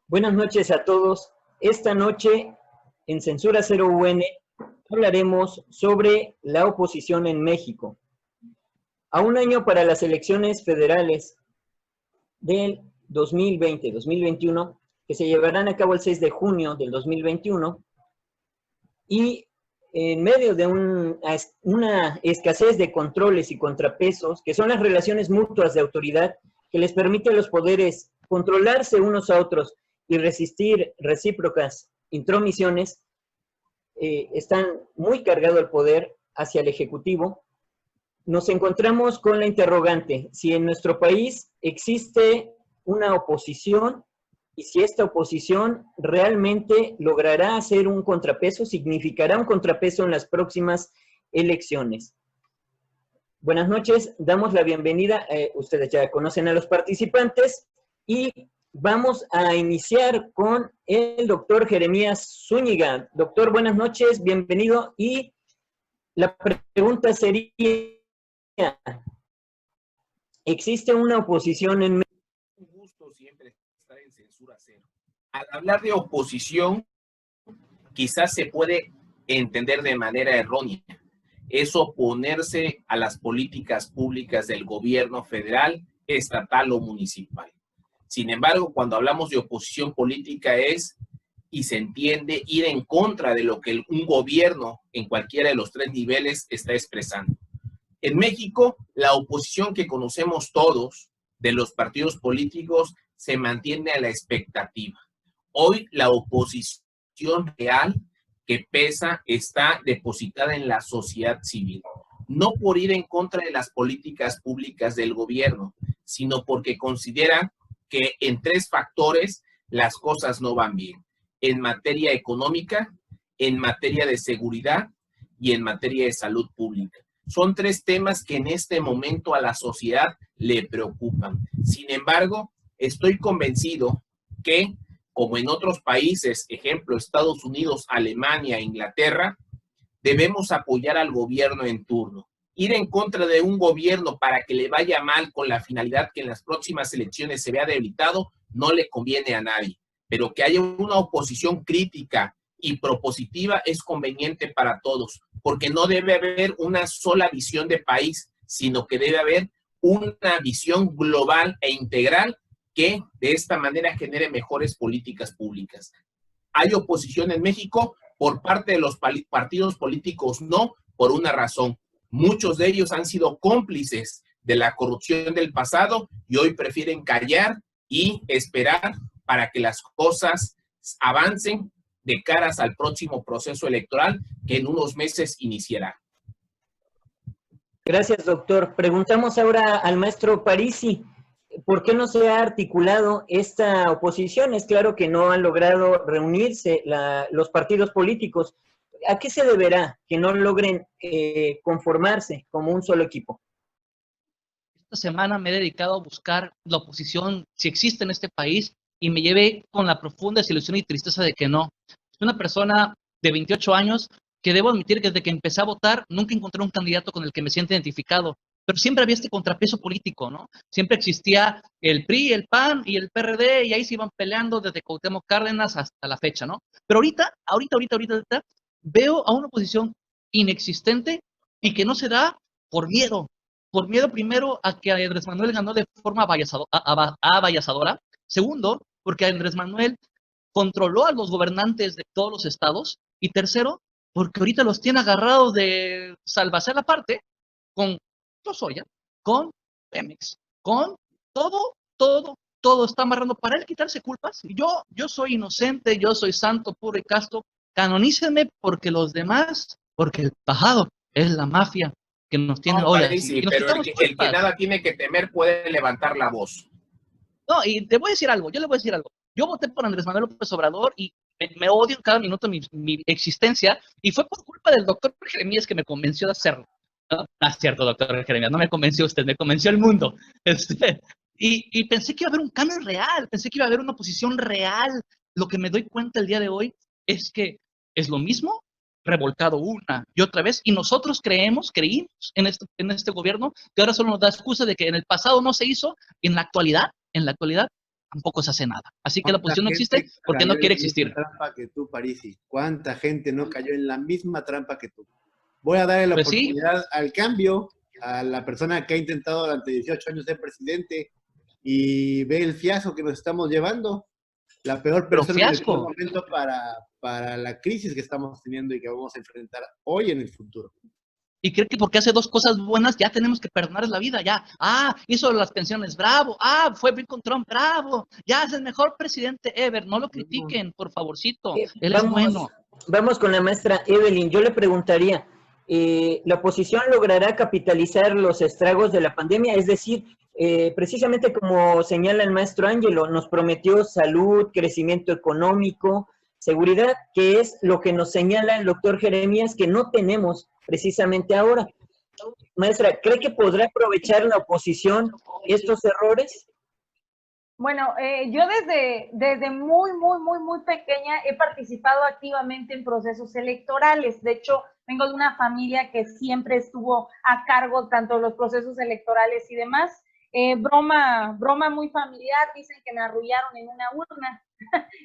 Buenas noches a todos. Esta noche en Censura Cero UN hablaremos sobre la oposición en México. A un año para las elecciones federales del 2020-2021, que se llevarán a cabo el 6 de junio del 2021, y en medio de una escasez de controles y contrapesos, que son las relaciones mutuas de autoridad que les permite a los poderes controlarse unos a otros y resistir recíprocas intromisiones, están muy cargado el poder hacia el Ejecutivo. Nos encontramos con la interrogante, si en nuestro país existe una oposición y si esta oposición realmente logrará hacer un contrapeso, significará un contrapeso en las próximas elecciones. Buenas noches, damos la bienvenida, ustedes ya conocen a los participantes, y vamos a iniciar con el doctor Jeremías Zúñiga. Doctor, buenas noches, bienvenido, y la pregunta sería, ¿existe una oposición en México? Un gusto siempre estar en Censura Cero. Al hablar de oposición, quizás se puede entender de manera errónea. Es oponerse a las políticas públicas del gobierno federal, estatal o municipal. Sin embargo, cuando hablamos de oposición política es, y se entiende, ir en contra de lo que un gobierno en cualquiera de los tres niveles está expresando. En México, la oposición que conocemos todos de los partidos políticos se mantiene a la expectativa. Hoy la oposición real que pesa está depositada en la sociedad civil, no por ir en contra de las políticas públicas del gobierno, sino porque consideran que en tres factores las cosas no van bien: en materia económica, en materia de seguridad y en materia de salud pública. Son tres temas que en este momento a la sociedad le preocupan. Sin embargo, estoy convencido que, como en otros países, ejemplo, Estados Unidos, Alemania, Inglaterra, debemos apoyar al gobierno en turno. Ir en contra de un gobierno para que le vaya mal con la finalidad que en las próximas elecciones se vea debilitado no le conviene a nadie. Pero que haya una oposición crítica y propositiva es conveniente para todos, porque no debe haber una sola visión de país, sino que debe haber una visión global e integral que de esta manera genere mejores políticas públicas. ¿Hay oposición en México? Por parte de los partidos políticos no, por una razón. Muchos de ellos han sido cómplices de la corrupción del pasado y hoy prefieren callar y esperar para que las cosas avancen de caras al próximo proceso electoral que en unos meses iniciará. Gracias, doctor. Preguntamos ahora al maestro Parisi, ¿por qué no se ha articulado esta oposición? Es claro que no han logrado reunirse los partidos políticos. ¿A qué se deberá que no logren conformarse como un solo equipo? Esta semana me he dedicado a buscar la oposición, si existe en este país, y me llevé con la profunda desilusión y tristeza de que no. Soy una persona de 28 años que debo admitir que desde que empecé a votar nunca encontré un candidato con el que me sienta identificado, pero siempre había este contrapeso político, ¿no? Siempre existía el PRI, el PAN y el PRD, y ahí se iban peleando desde Cuauhtémoc Cárdenas hasta la fecha, ¿no? Pero ahorita veo a una oposición inexistente y que no se da por miedo. Por miedo, primero, a que Andrés Manuel ganó de forma avasalladora. Segundo, porque Andrés Manuel controló a los gobernantes de todos los estados. Y tercero, porque ahorita los tiene agarrados de salvación aparte con Lozoya, con Pemex, con todo está amarrando para él quitarse culpas. Yo soy inocente, yo soy santo, puro y casto. Canonícenme porque los demás, porque el pasado es la mafia que nos tiene no, hoy. Sí, pero el que nada tiene que temer puede levantar la voz. No, y te voy a decir algo, yo le voy a decir algo. Yo voté por Andrés Manuel López Obrador y me odio en cada minuto mi existencia, y fue por culpa del doctor Jeremías que me convenció de hacerlo. No, no es cierto, doctor Jeremías, no me convenció usted, me convenció el mundo. Y pensé que iba a haber un cambio real, pensé que iba a haber una oposición real. Lo que me doy cuenta el día de hoy es que Es lo mismo revolcado una y otra vez, y nosotros creímos en este gobierno que ahora solo nos da excusa de que en el pasado no se hizo, y en la actualidad tampoco se hace nada. Así que la oposición no existe porque no quiere existir. ¿Cuánta gente cayó en la misma trampa que tú, Parisi? ¿Cuánta gente no cayó en la misma trampa que tú? Voy a darle la Pues sí. oportunidad al cambio, a la persona que ha intentado durante 18 años ser presidente y ve el fiasco que nos estamos llevando. La peor Pero persona en el fiasco. peor momento para la crisis que estamos teniendo y que vamos a enfrentar hoy en el futuro. Y cree que porque hace dos cosas buenas ya tenemos que perdonarle la vida, ya. Hizo las pensiones, bravo. Fue bien con Trump, bravo. Ya es el mejor presidente ever. No lo critiquen, por favorcito. Él es bueno. Vamos con la maestra Evelyn. Yo le preguntaría, ¿la oposición logrará capitalizar los estragos de la pandemia? Es decir, precisamente como señala el maestro Ángelo, nos prometió salud, crecimiento económico, seguridad, que es lo que nos señala el doctor Jeremías, que no tenemos precisamente ahora. Maestra, ¿cree que podrá aprovechar la oposición estos errores? Bueno, yo desde muy pequeña he participado activamente en procesos electorales. De hecho, vengo de una familia que siempre estuvo a cargo tanto de los procesos electorales y demás. Broma muy familiar, dicen que me arrullaron en una urna.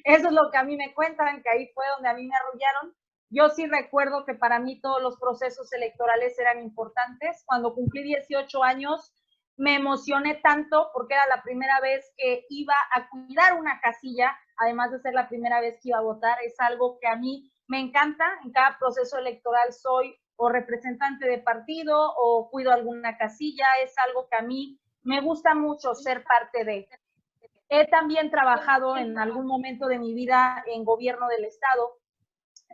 Eso es lo que a mí me cuentan, que ahí fue donde a mí me arrullaron. Yo sí recuerdo que para mí todos los procesos electorales eran importantes. Cuando cumplí 18 años, me emocioné tanto porque era la primera vez que iba a cuidar una casilla, además de ser la primera vez que iba a votar. Es algo que a mí me encanta. En cada proceso electoral soy o representante de partido o cuido alguna casilla. Es algo que a mí me gusta mucho ser parte de. He también trabajado en algún momento de mi vida en gobierno del estado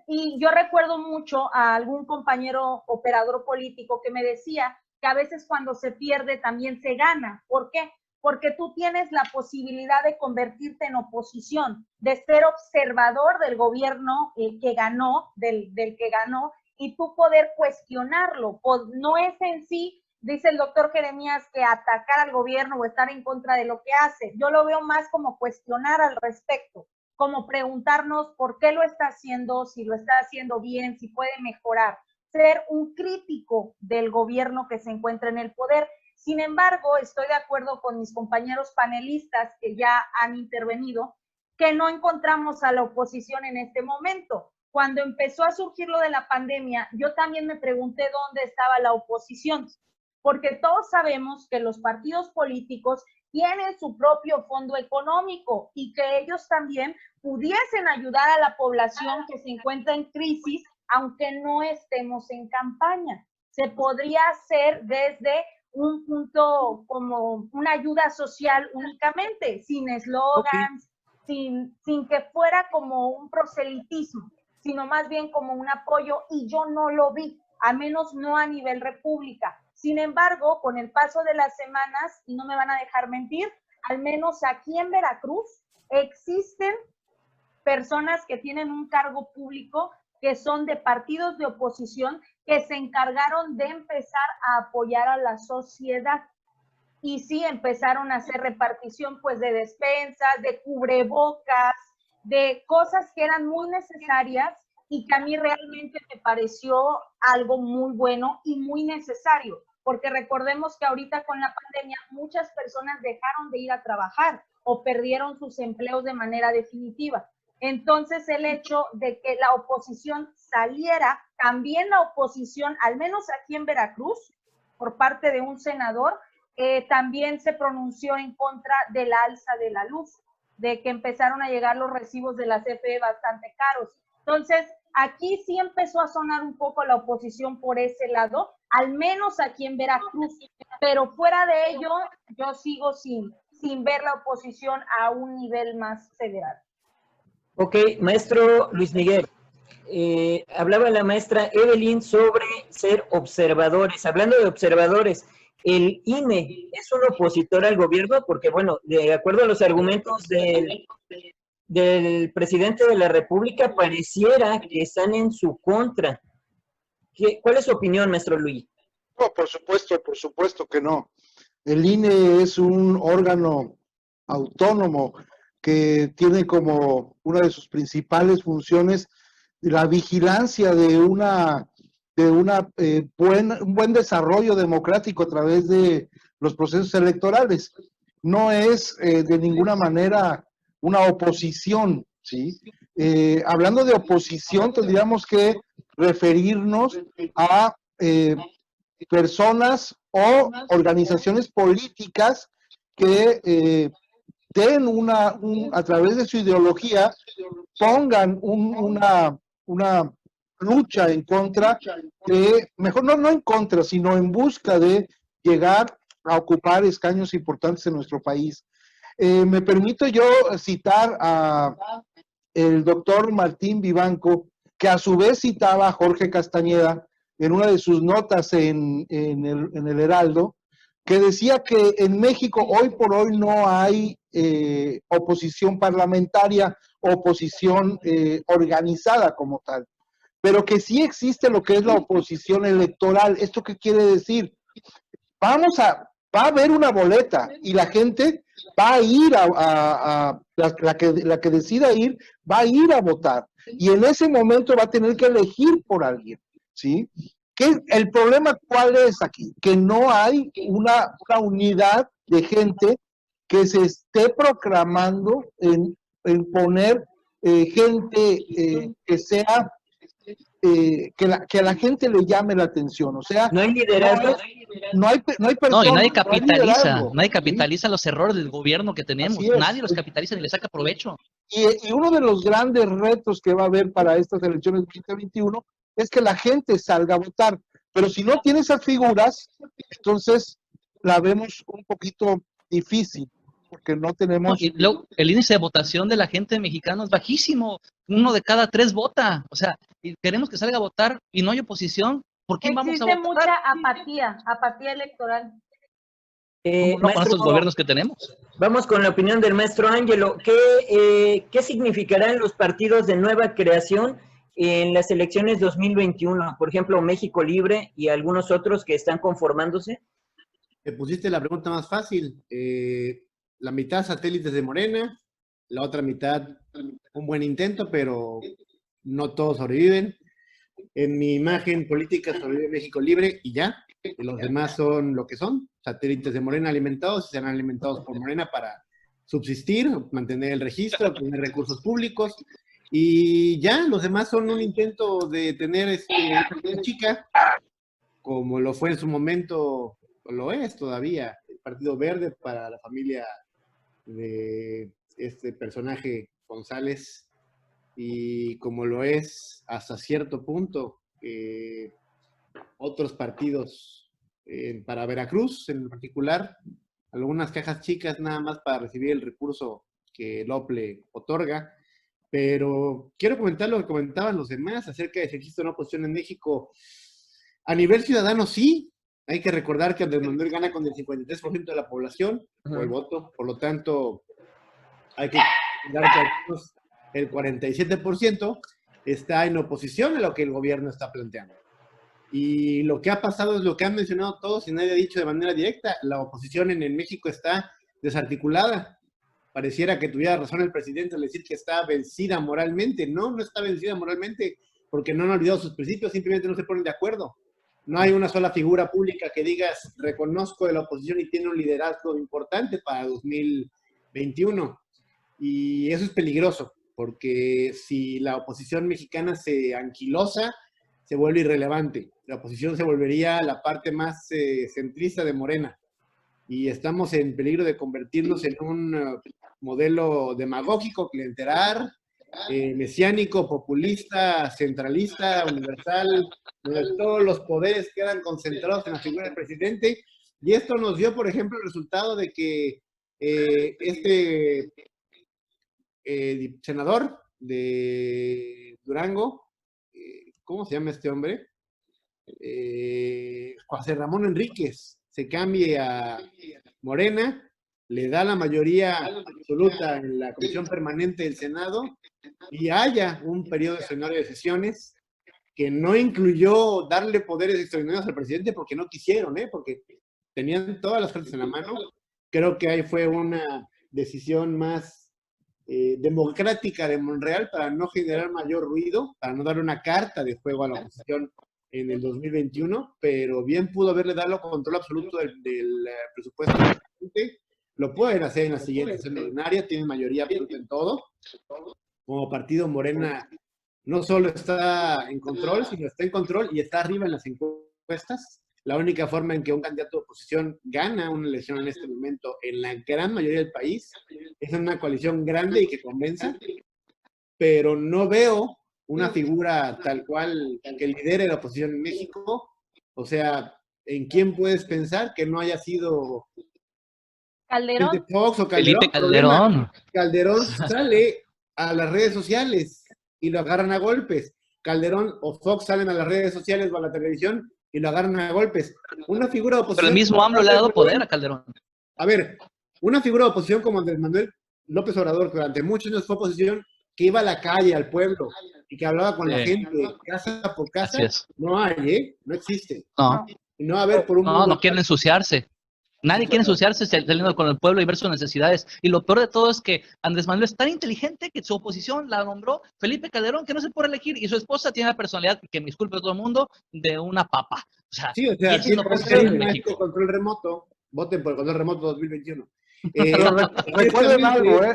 y yo recuerdo mucho a algún compañero operador político que me decía que a veces cuando se pierde también se gana. ¿Por qué? Porque tú tienes la posibilidad de convertirte en oposición, de ser observador del gobierno que ganó, del que ganó, y tú poder cuestionarlo. No es en sí, dice el doctor Jeremías, que atacar al gobierno o estar en contra de lo que hace. Yo lo veo más como cuestionar al respecto, como preguntarnos por qué lo está haciendo, si lo está haciendo bien, si puede mejorar. Ser un crítico del gobierno que se encuentra en el poder. Sin embargo, estoy de acuerdo con mis compañeros panelistas que ya han intervenido, que no encontramos a la oposición en este momento. Cuando empezó a surgir lo de la pandemia, yo también me pregunté dónde estaba la oposición, porque todos sabemos que los partidos políticos tienen su propio fondo económico y que ellos también pudiesen ayudar a la población que se encuentra en crisis, aunque no estemos en campaña. Se podría hacer desde un punto como una ayuda social únicamente, sin eslogans, sin que fuera como un proselitismo, sino más bien como un apoyo, y yo no lo vi, al menos no a nivel república. Sin embargo, con el paso de las semanas, y no me van a dejar mentir, al menos aquí en Veracruz existen personas que tienen un cargo público que son de partidos de oposición que se encargaron de empezar a apoyar a la sociedad. Y sí, empezaron a hacer repartición pues de despensas, de cubrebocas, de cosas que eran muy necesarias y que a mí realmente me pareció algo muy bueno y muy necesario, porque recordemos que ahorita con la pandemia muchas personas dejaron de ir a trabajar o perdieron sus empleos de manera definitiva. Entonces el hecho de que la oposición saliera, también la oposición, al menos aquí en Veracruz, por parte de un senador, también se pronunció en contra del alza de la luz, de que empezaron a llegar los recibos de la CFE bastante caros. Entonces, aquí sí empezó a sonar un poco la oposición por ese lado, al menos aquí en Veracruz, pero fuera de ello, yo sigo sin ver la oposición a un nivel más federal. Ok, maestro Luis Miguel, hablaba la maestra Evelyn sobre ser observadores. Hablando de observadores, ¿el INE es un opositor al gobierno? Porque, bueno, de acuerdo a los argumentos del presidente de la República, pareciera que están en su contra. ¿Cuál es su opinión, maestro Luis? No, por supuesto que no. El INE es un órgano autónomo que tiene como una de sus principales funciones la vigilancia de un buen desarrollo democrático a través de los procesos electorales. No es de ninguna manera una oposición, ¿sí? Hablando de oposición, tendríamos que referirnos a personas o organizaciones políticas que a través de su ideología, pongan una lucha en contra mejor no en contra, sino en busca de llegar a ocupar escaños importantes en nuestro país. Me permito yo citar a el doctor Martín Vivanco, que a su vez citaba a Jorge Castañeda en una de sus notas en el Heraldo, que decía que en México hoy por hoy no hay oposición parlamentaria, oposición organizada como tal, pero que sí existe lo que es la oposición electoral. ¿Esto qué quiere decir? Va a haber una boleta y la gente va a ir la que decida ir, va a ir a votar. Y en ese momento va a tener que elegir por alguien, ¿sí? ¿El problema cuál es aquí? Que no hay una unidad de gente que se esté proclamando en poner gente que sea que a la gente le llame la atención. O sea, ¿No hay liderazgo? no hay No, y personas, nadie no hay capitaliza, liderazgo, nadie ¿sí? capitaliza los errores del gobierno que tenemos, Así es. nadie los capitaliza ni le saca provecho. Y uno de los grandes retos que va a haber para estas elecciones 2021 es que la gente salga a votar. Pero si no tiene esas figuras, entonces la vemos un poquito difícil, porque no No, tenemos... y luego, el índice de votación de la gente mexicana es bajísimo, 1 de cada 3 vota, o sea, y queremos que salga a votar y no hay oposición, ¿por quién vamos a Existe votar? mucha apatía electoral. No, con Maestro, estos gobiernos que tenemos. vamos con la opinión del maestro Ángelo. ¿Qué significarán los partidos de nueva creación en las elecciones 2021? Por ejemplo, México Libre y algunos otros que están conformándose. Te pusiste la pregunta más fácil. La mitad satélites de Morena, la otra mitad un buen intento, pero no todos sobreviven. En mi imagen política sobrevive México Libre y ya. Y los demás son lo que son, satélites de Morena alimentados y serán alimentados por Morena para subsistir, mantener el registro, obtener recursos públicos. Y ya, los demás son un intento de tener una chica, como lo fue en su momento, o lo es todavía, el Partido Verde para la familia de este personaje González, y como lo es hasta cierto punto otros partidos para Veracruz en particular, algunas cajas chicas nada más para recibir el recurso que el OPLE otorga. Pero quiero comentar lo que comentaban los demás acerca de si existe una oposición en México. A nivel ciudadano, sí. Hay que recordar que Andrés Manuel gana con el 53% de la población o el voto. Por lo tanto, hay que recordar que al menos el 47% está en oposición a lo que el gobierno está planteando. Y lo que ha pasado es lo que han mencionado todos y nadie ha dicho de manera directa. La oposición en México está desarticulada. Pareciera que tuviera razón el presidente al decir que está vencida moralmente. No, no está vencida moralmente porque no han olvidado sus principios, simplemente no se ponen de acuerdo. No hay una sola figura pública que digas, reconozco de la oposición y tiene un liderazgo importante para 2021. Y eso es peligroso, porque si la oposición mexicana se anquilosa, se vuelve irrelevante. La oposición se volvería la parte más centrista de Morena. Y estamos en peligro de convertirnos en un modelo demagógico, clientelar, mesiánico, populista, centralista, universal, donde todos los poderes quedan concentrados en la figura del presidente. Y esto nos dio, por ejemplo, el resultado de que senador de Durango, ¿cómo se llama este hombre? José Ramón Enríquez, se cambie a Morena, le da la mayoría absoluta en la Comisión Permanente del Senado y haya un periodo extraordinario de sesiones que no incluyó darle poderes extraordinarios al presidente porque no quisieron, porque tenían todas las cartas en la mano. Creo que ahí fue una decisión más democrática de Monreal para no generar mayor ruido, para no darle una carta de juego a la oposición en el 2021, pero bien pudo haberle dado control absoluto del presupuesto. Lo pueden hacer en la siguiente sesión ordinaria, tienen mayoría absoluta en todo. Como partido, Morena no solo está en control, sino está en control y está arriba en las encuestas. La única forma en que un candidato de oposición gana una elección en este momento en la gran mayoría del país es en una coalición grande y que convenza, pero no veo una figura tal cual que lidere la oposición en México. O sea, ¿en quién puedes pensar que no haya sido Calderón? Fox o Calderón? Felipe Calderón. Calderón sale a las redes sociales y lo agarran a golpes. Calderón o Fox salen a las redes sociales o a la televisión y lo agarran a golpes. Una figura de oposición... Pero el mismo AMLO le ha dado poder a Calderón. A ver, una figura de oposición como Andrés Manuel López Obrador, que durante muchos años fue oposición, que iba a la calle, al pueblo, y que hablaba con la gente, casa por casa, no hay, no existe. No. Y no va a haber por un No, no quieren ensuciarse. Nadie quiere ensuciarse saliendo con el pueblo y ver sus necesidades. Y lo peor de todo es que Andrés Manuel es tan inteligente que su oposición la nombró Felipe Calderón, que no se puede elegir, y su esposa tiene la personalidad, que me disculpe todo el mundo, de una papa. O sea, sí, o sea, esa es la oposición en México. Control remoto, voten por el control remoto 2021. Pero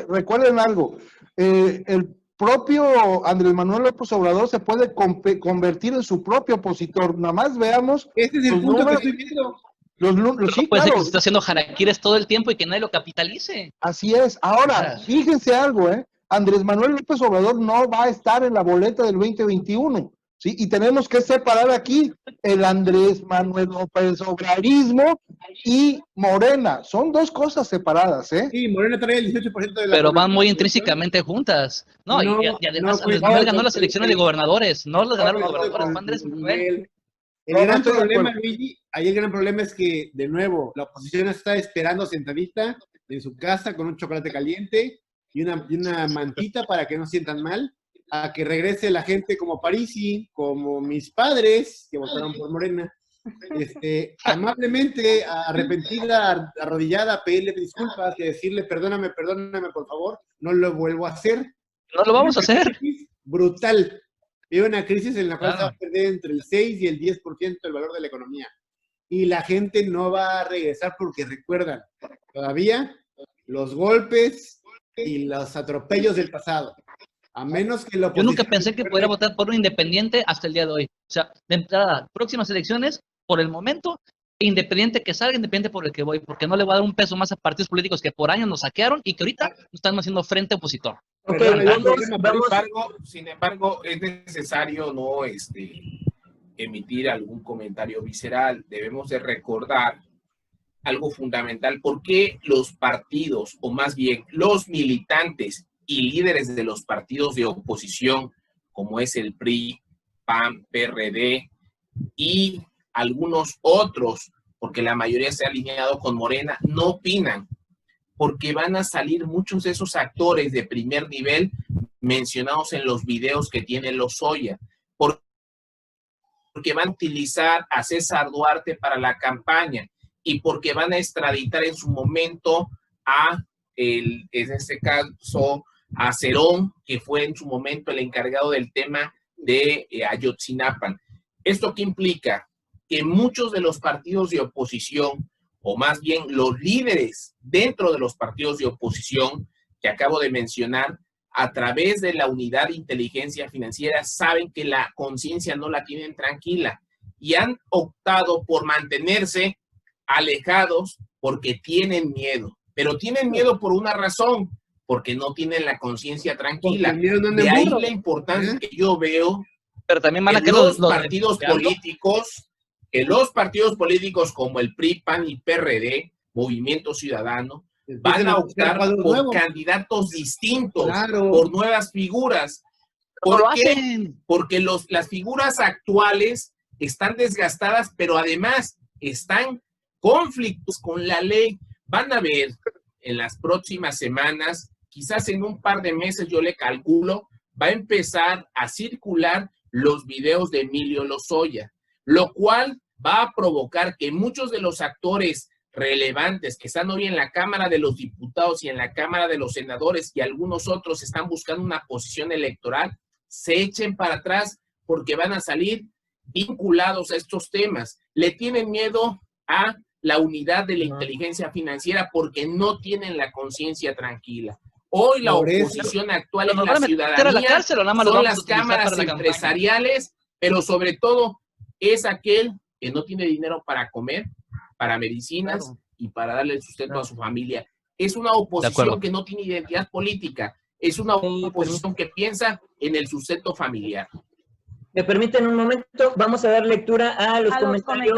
recuerden algo. El propio Andrés Manuel López Obrador se puede convertir en su propio opositor. Nada más veamos. Este es el punto que estoy viendo. Sí, puede ser claro. que se está haciendo jaraquires todo el tiempo y que nadie lo capitalice. Así es. Ahora, fíjense algo, Andrés Manuel López Obrador no va a estar en la boleta del 2021, ¿sí? Y tenemos que separar aquí el Andrés Manuel López Obradorismo y Morena. Son dos cosas separadas, Sí, Morena trae el 18% de la... Pero van muy intrínsecamente juntas. No, y además Andrés Manuel ganó las elecciones de gobernadores. No las ganaron los gobernadores, fue Andrés Manuel. El gran problema, Luigi, ahí el gran problema es que, de nuevo, la oposición está esperando sentadita en su casa con un chocolate caliente y una mantita para que no sientan mal, a que regrese la gente como Parisi, como mis padres, que votaron por Morena, amablemente, arrepentida, arrodillada, a pedirle disculpas y decirle, perdóname, por favor, no lo vuelvo a hacer. No lo vamos a hacer. Brutal. Hay una crisis en la cual se va a perder entre el 6 y el 10% del valor de la economía. Y la gente no va a regresar porque recuerdan todavía los golpes y los atropellos del pasado. A menos que lo... Yo nunca pensé que pudiera votar por un independiente hasta el día de hoy. O sea, de entrada, próximas elecciones, por el momento, independiente que salga, independiente por el que voy, porque no le voy a dar un peso más a partidos políticos que por años nos saquearon y que ahorita nos están haciendo frente opositor. Sin embargo, es necesario no emitir algún comentario visceral. Debemos de recordar algo fundamental. ¿Por qué los partidos, o más bien los militantes y líderes de los partidos de oposición, como es el PRI, PAN, PRD y algunos otros, porque la mayoría se ha alineado con Morena, no opinan? Porque van a salir muchos de esos actores de primer nivel mencionados en los videos que tiene Lozoya, porque van a utilizar a César Duarte para la campaña y porque van a extraditar en su momento en este caso, a Cerón, que fue en su momento el encargado del tema de Ayotzinapa. ¿Esto qué implica? Que muchos de los partidos de oposición, o más bien los líderes dentro de los partidos de oposición que acabo de mencionar, a través de la unidad de inteligencia financiera, saben que la conciencia no la tienen tranquila y han optado por mantenerse alejados porque tienen miedo. Pero tienen miedo por una razón, porque no tienen la conciencia tranquila. De ahí la importancia que yo veo. Pero también van a que los partidos políticos, que los partidos políticos como el PRI, PAN y PRD, Movimiento Ciudadano, van a optar por candidatos distintos, por nuevas figuras. ¿Por qué? Porque las figuras actuales están desgastadas, pero además están conflictos con la ley. Van a ver en las próximas semanas, quizás en un par de meses, yo le calculo, va a empezar a circular los videos de Emilio Lozoya, lo cual va a provocar que muchos de los actores relevantes que están hoy en la Cámara de los Diputados y en la Cámara de los Senadores y algunos otros están buscando una posición electoral, se echen para atrás porque van a salir vinculados a estos temas. Le tienen miedo a la unidad de la inteligencia financiera porque no tienen la conciencia tranquila. Hoy la oposición actual en la ciudadanía son las cámaras empresariales, pero sobre todo es aquel que no tiene dinero para comer, para medicinas y para darle el sustento a su familia. Es una oposición que no tiene identidad política, es una oposición que piensa en el sustento familiar. ¿Me permiten un momento? Vamos a dar lectura a los comentarios.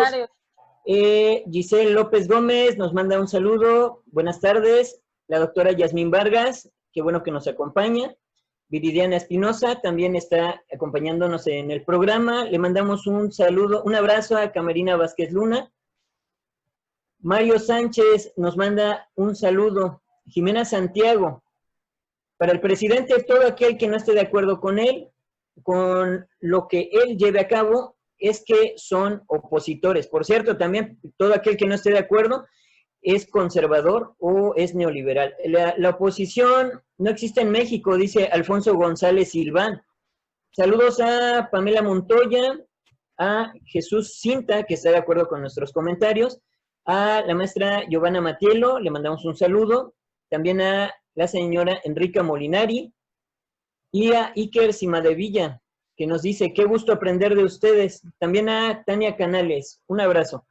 Giselle López Gómez nos manda un saludo. Buenas tardes. La doctora Yasmín Vargas, qué bueno que nos acompaña. Viridiana Espinosa también está acompañándonos en el programa. Le mandamos un saludo, un abrazo a Camerina Vázquez Luna. Mario Sánchez nos manda un saludo. Jimena Santiago. Para el presidente, todo aquel que no esté de acuerdo con él, con lo que él lleve a cabo, es que son opositores. Por cierto, también todo aquel que no esté de acuerdo es conservador o es neoliberal. La oposición no existe en México, dice Alfonso González Silván. Saludos a Pamela Montoya, a Jesús Cinta, que está de acuerdo con nuestros comentarios, a la maestra Giovanna Matielo, le mandamos un saludo, también a la señora Enrica Molinari, y a Iker Cimadevilla, que nos dice, qué gusto aprender de ustedes. También a Tania Canales, un abrazo.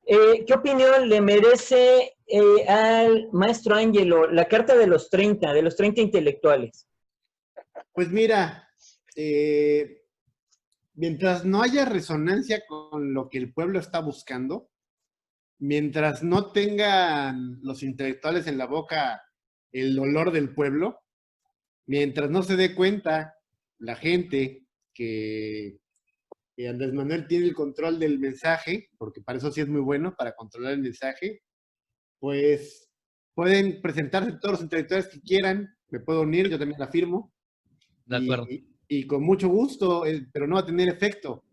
¿Qué opinión le merece al maestro Ángelo la carta de los 30 intelectuales? Pues mira, mientras no haya resonancia con lo que el pueblo está buscando, mientras no tengan los intelectuales en la boca el dolor del pueblo, mientras no se dé cuenta la gente que Andrés Manuel tiene el control del mensaje, porque para eso sí es muy bueno, para controlar el mensaje, pues pueden presentarse todos los intelectuales que quieran, me puedo unir, yo también la firmo. De acuerdo. Y con mucho gusto, pero no va a tener efecto.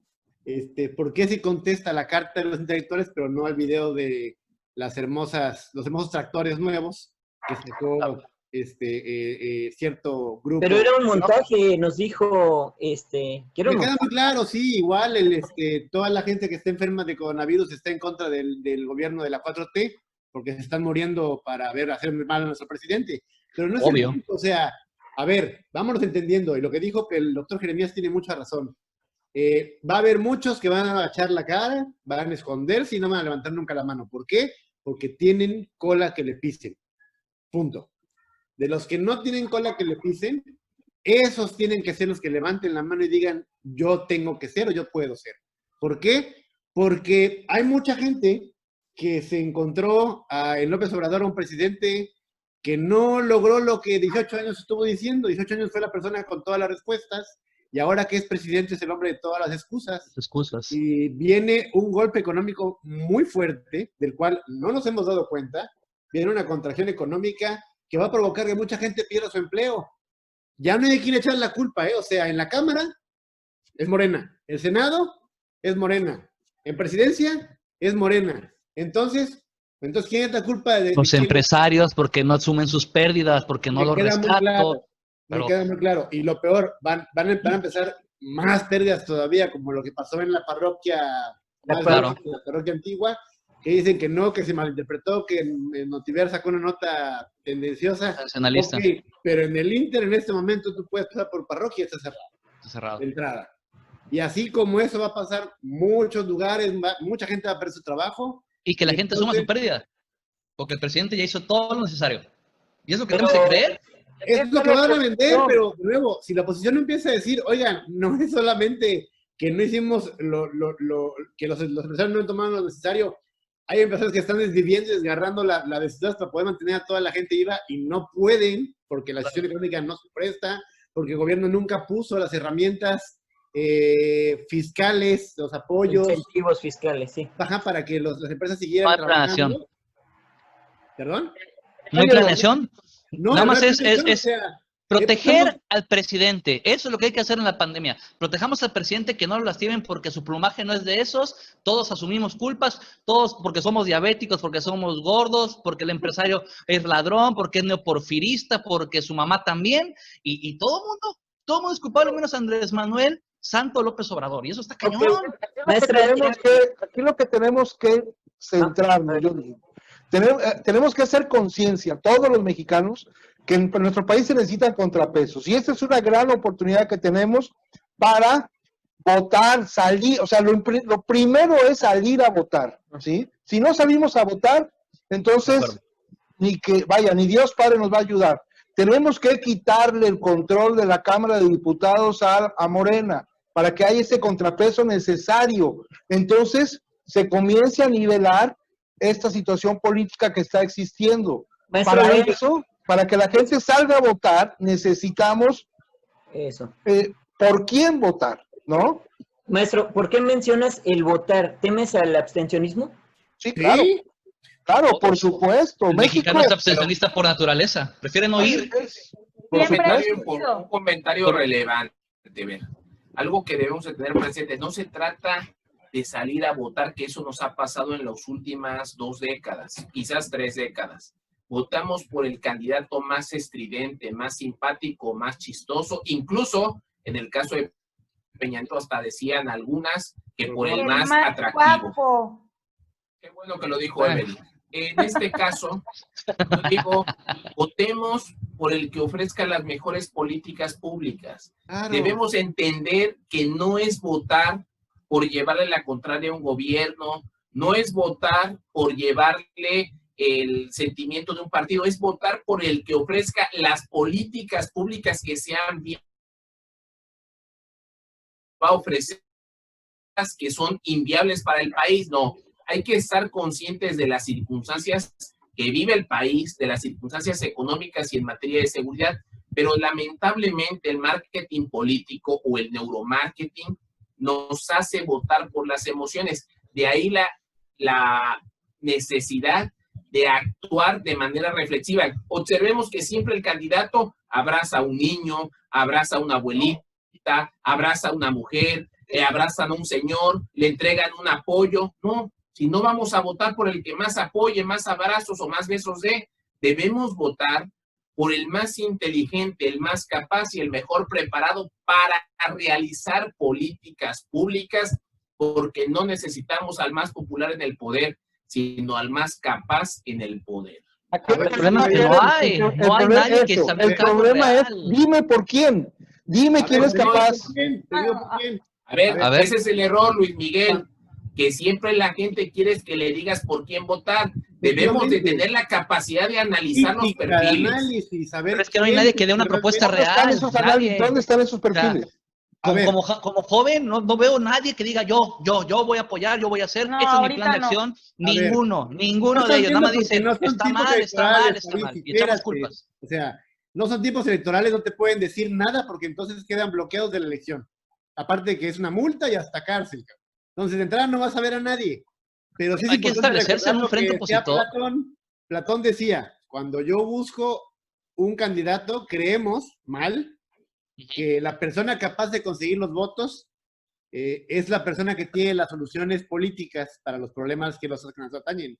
¿Por qué se contesta la carta de los intelectuales, pero no al video de los hermosos tractores nuevos que sacó cierto grupo? Pero era un montaje, nos dijo, Me queda muy claro, sí, igual toda la gente que está enferma de coronavirus está en contra del gobierno de la 4T, porque se están muriendo para hacer mal a nuestro presidente. Pero no es obvio. el punto, o sea, a ver, vámonos entendiendo, y lo que dijo que el doctor Jeremías tiene mucha razón. Va a haber muchos que van a agachar la cara, van a esconderse y no van a levantar nunca la mano. ¿Por qué? Porque tienen cola que le pisen. Punto. De los que no tienen cola que le pisen, esos tienen que ser los que levanten la mano y digan, yo tengo que ser o yo puedo ser. ¿Por qué? Porque hay mucha gente que se encontró en López Obrador un presidente que no logró lo que 18 años estuvo diciendo. 18 años fue la persona con todas las respuestas y ahora que es presidente es el hombre de todas las excusas. Y viene un golpe económico muy fuerte, del cual no nos hemos dado cuenta. Viene una contracción económica que va a provocar que mucha gente pierda su empleo. Ya no hay de quién echar la culpa, O sea, en la Cámara es Morena, el Senado es Morena, en Presidencia es Morena. Entonces ¿quién es la culpa de los empresarios? Porque no asumen sus pérdidas, porque no los rescatan. Me queda muy claro. Y lo peor, van a empezar más pérdidas todavía, como lo que pasó en la parroquia, la parroquia antigua, que dicen que no, que se malinterpretó, que Notiver sacó una nota tendenciosa. Okay, pero en el Inter, en este momento, tú puedes pasar por parroquia y está cerrado. Está cerrado. De entrada. Y así como eso va a pasar, muchos lugares, mucha gente va a perder su trabajo. Y que la gente suma su pérdida. Porque el presidente ya hizo todo lo necesario. ¿Y es lo que tenemos que creer? Es lo que van a vender, pero de nuevo, si la oposición empieza a decir, oigan, no es solamente que no hicimos que los empresarios no tomaron lo necesario, hay empresarios que están desviviendo y desgarrando la necesidad para poder mantener a toda la gente viva y no pueden, porque la situación económica no se presta, porque el gobierno nunca puso las herramientas fiscales, los apoyos. Incentivos fiscales, sí. Baja para que las empresas siguieran trabajando. ¿Perdón? ¿No hay planeación? No, nada más o sea, Proteger al presidente, eso es lo que hay que hacer en la pandemia. Protejamos al presidente, que no lo lastimen porque su plumaje no es de esos. Todos asumimos culpas, todos porque somos diabéticos, porque somos gordos, porque el empresario es ladrón, porque es neoporfirista, porque su mamá también. Y todo el mundo es culpable, menos Andrés Manuel Santo López Obrador. Y eso está cañón. Maestra, Aquí lo que tenemos que centrarnos, yo digo, tenemos que hacer conciencia, todos los mexicanos, que en nuestro país se necesitan contrapesos. Y esta es una gran oportunidad que tenemos para votar, salir. O sea, lo primero es salir a votar, ¿sí? Si no salimos a votar, entonces ni Dios Padre nos va a ayudar. Tenemos que quitarle el control de la Cámara de Diputados a Morena, para que haya ese contrapeso necesario. Entonces, se comience a nivelar esta situación política que está existiendo. Maestro, Para que la gente salga a votar, necesitamos por quién votar, ¿no? Maestro, ¿por qué mencionas el votar? ¿Temes al abstencionismo? Sí, claro. Claro, por supuesto. El mexicano es abstencionista por naturaleza. Prefiere no ir. Un comentario relevante. Algo que debemos de tener presente. No se trata de salir a votar, que eso nos ha pasado en las últimas 2 décadas, quizás 3 décadas. Votamos por el candidato más estridente, más simpático, más chistoso, incluso en el caso de Peña Nieto hasta decían algunas que por el más atractivo. Guapo. Qué bueno que lo dijo Evelyn. En este caso, yo digo, votemos por el que ofrezca las mejores políticas públicas. Claro. Debemos entender que no es votar por llevarle la contraria a un gobierno, no es votar por llevarle el sentimiento de un partido, es votar por el que ofrezca las políticas públicas que sean bien, va a ofrecer que son inviables para el país. No, hay que estar conscientes de las circunstancias que vive el país, de las circunstancias económicas y en materia de seguridad, pero lamentablemente el marketing político o el neuromarketing nos hace votar por las emociones. De ahí la necesidad de actuar de manera reflexiva. Observemos que siempre el candidato abraza a un niño, abraza a una abuelita, abraza a una mujer, abrazan a un señor, le entregan un apoyo. No, si no vamos a votar por el que más apoye, más abrazos o más besos dé, debemos votar por el más inteligente, el más capaz y el mejor preparado para realizar políticas públicas, porque no necesitamos al más popular en el poder, sino al más capaz en el poder. El problema es que no hay nadie que sabe el problema es, dime por quién, dime quién es capaz. A ver, ese es el error, Luis Miguel, que siempre la gente quiere que le digas por quién votar. Debemos de tener la capacidad de analizar los perfiles. Pero es que no hay nadie que dé una propuesta real. ¿Dónde están esos perfiles? Como joven no veo nadie que diga yo voy a apoyar, yo voy a hacer, ese es mi plan de acción. Ninguno de ellos, nada más dicen, está mal. Y echamos culpas. O sea, no son tiempos electorales, no te pueden decir nada porque entonces quedan bloqueados de la elección. Aparte de que es una multa y hasta cárcel. Entonces, de entrada no vas a ver a nadie. Pero sí hay que establecerse en un frente opositor. Platón decía, cuando yo busco un candidato, creemos mal que la persona capaz de conseguir los votos es la persona que tiene las soluciones políticas para los problemas que nos atañen.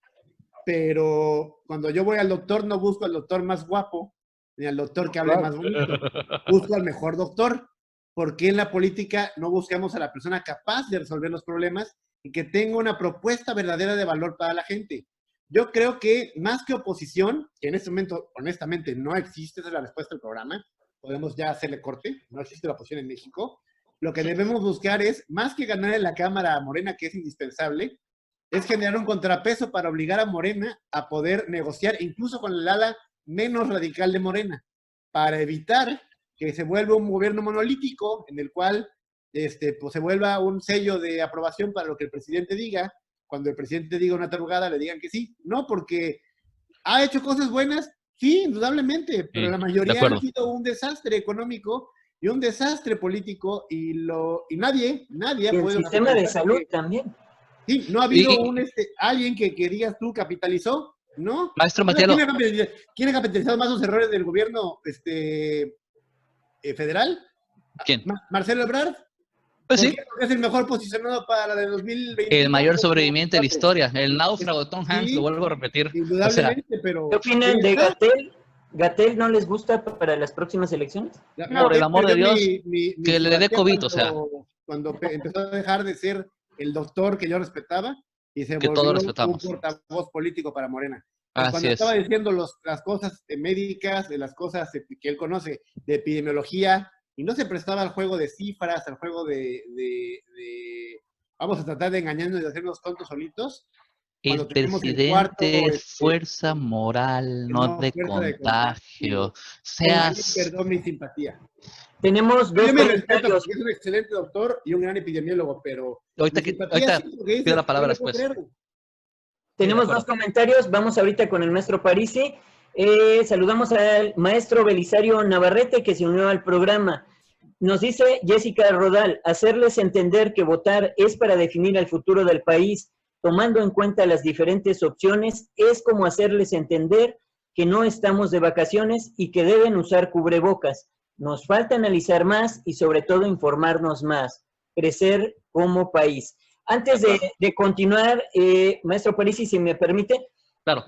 Pero cuando yo voy al doctor, no busco al doctor más guapo, ni al doctor que hable más bonito. Busco al mejor doctor. Porque en la política no buscamos a la persona capaz de resolver los problemas y que tenga una propuesta verdadera de valor para la gente. Yo creo que más que oposición, que en este momento honestamente no existe, esa es la respuesta del programa, podemos ya hacerle corte, no existe la oposición en México, lo que debemos buscar es, más que ganar en la Cámara a Morena, que es indispensable, es generar un contrapeso para obligar a Morena a poder negociar incluso con el ala menos radical de Morena, para evitar que se vuelva un gobierno monolítico en el cual pues se vuelva un sello de aprobación para lo que el presidente diga. Cuando el presidente diga una tarugada, le digan que sí. No, porque ha hecho cosas buenas, sí, indudablemente, pero la mayoría ha sido un desastre económico y un desastre político y nadie ha podido... El sistema de salud también. Sí, no ha habido alguien que digas tú capitalizó, ¿no? Maestro Mateo. ¿Quién ha capitalizado más los errores del gobierno federal? ¿Quién? Marcelo Ebrard. Pues sí, Porque es el mejor posicionado para la de 2020. el mayor sobreviviente de la historia, el náufrago de Tom Hanks, Sí, lo vuelvo a repetir. O sea, indudablemente, pero... ¿Qué opinan de Gatell? ¿Gatell no les gusta para las próximas elecciones? por el amor de perdió Dios, mi que le dé simpatía COVID, o sea, cuando empezó a dejar de ser el doctor que yo respetaba y se que todos volvió un respetamos. portavoz político para Morena. Así Cuando es. estaba diciendo las cosas médicas, de las cosas que él conoce, de epidemiología, y no se prestaba al juego de cifras, al juego de vamos a tratar de engañarnos y de hacernos tontos solitos. El Tenemos presidente es fuerza moral, no de fuerza de contagio. Póngale, Seas... perdón, mi simpatía. Tenemos dos Yo me respeto comentarios. porque es un excelente doctor y un gran epidemiólogo, pero Ahorita, mi simpatía sí, porque dice, pido la palabra no le puedo después. creer. Tenemos de dos acuerdo. comentarios. Vamos ahorita con el maestro Parisi. Saludamos al maestro Belisario Navarrete, que se unió al programa. Nos dice Jessica Rodal, hacerles entender que votar es para definir el futuro del país, tomando en cuenta las diferentes opciones, es como hacerles entender que no estamos de vacaciones y que deben usar cubrebocas. Nos falta analizar más y sobre todo informarnos más, crecer como país. Antes de continuar, maestro Parisi, si me permite, Claro.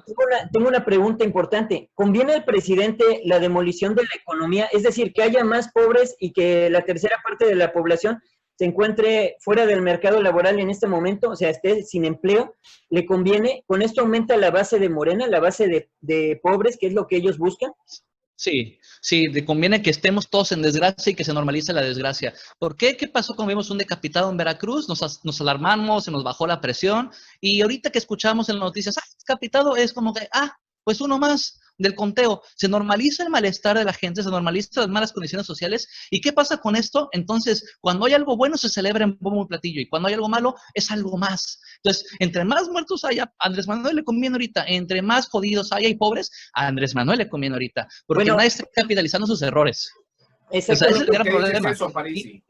tengo una pregunta importante. ¿Conviene al presidente la demolición de la economía? Es decir, que haya más pobres y que la tercera parte de la población se encuentre fuera del mercado laboral en este momento, o sea, esté sin empleo. ¿Le conviene? ¿Con esto aumenta la base de Morena, la base de pobres, que es lo que ellos buscan? Sí, le conviene que estemos todos en desgracia y que se normalice la desgracia. ¿Por qué? ¿Qué pasó cuando vimos un decapitado en Veracruz? Nos alarmamos, se nos bajó la presión y ahorita que escuchamos en las noticias, decapitado es como que, pues uno más del conteo. Se normaliza el malestar de la gente, se normalizan las malas condiciones sociales. ¿Y qué pasa con esto? Entonces, cuando hay algo bueno se celebra en bombo y platillo y cuando hay algo malo es algo más. Entonces, entre más muertos haya, a Andrés Manuel le conviene ahorita. Entre más jodidos haya y pobres, a Andrés Manuel le conviene ahorita. Porque nadie está capitalizando sus errores. Ese es el gran problema. Eso, Parisi?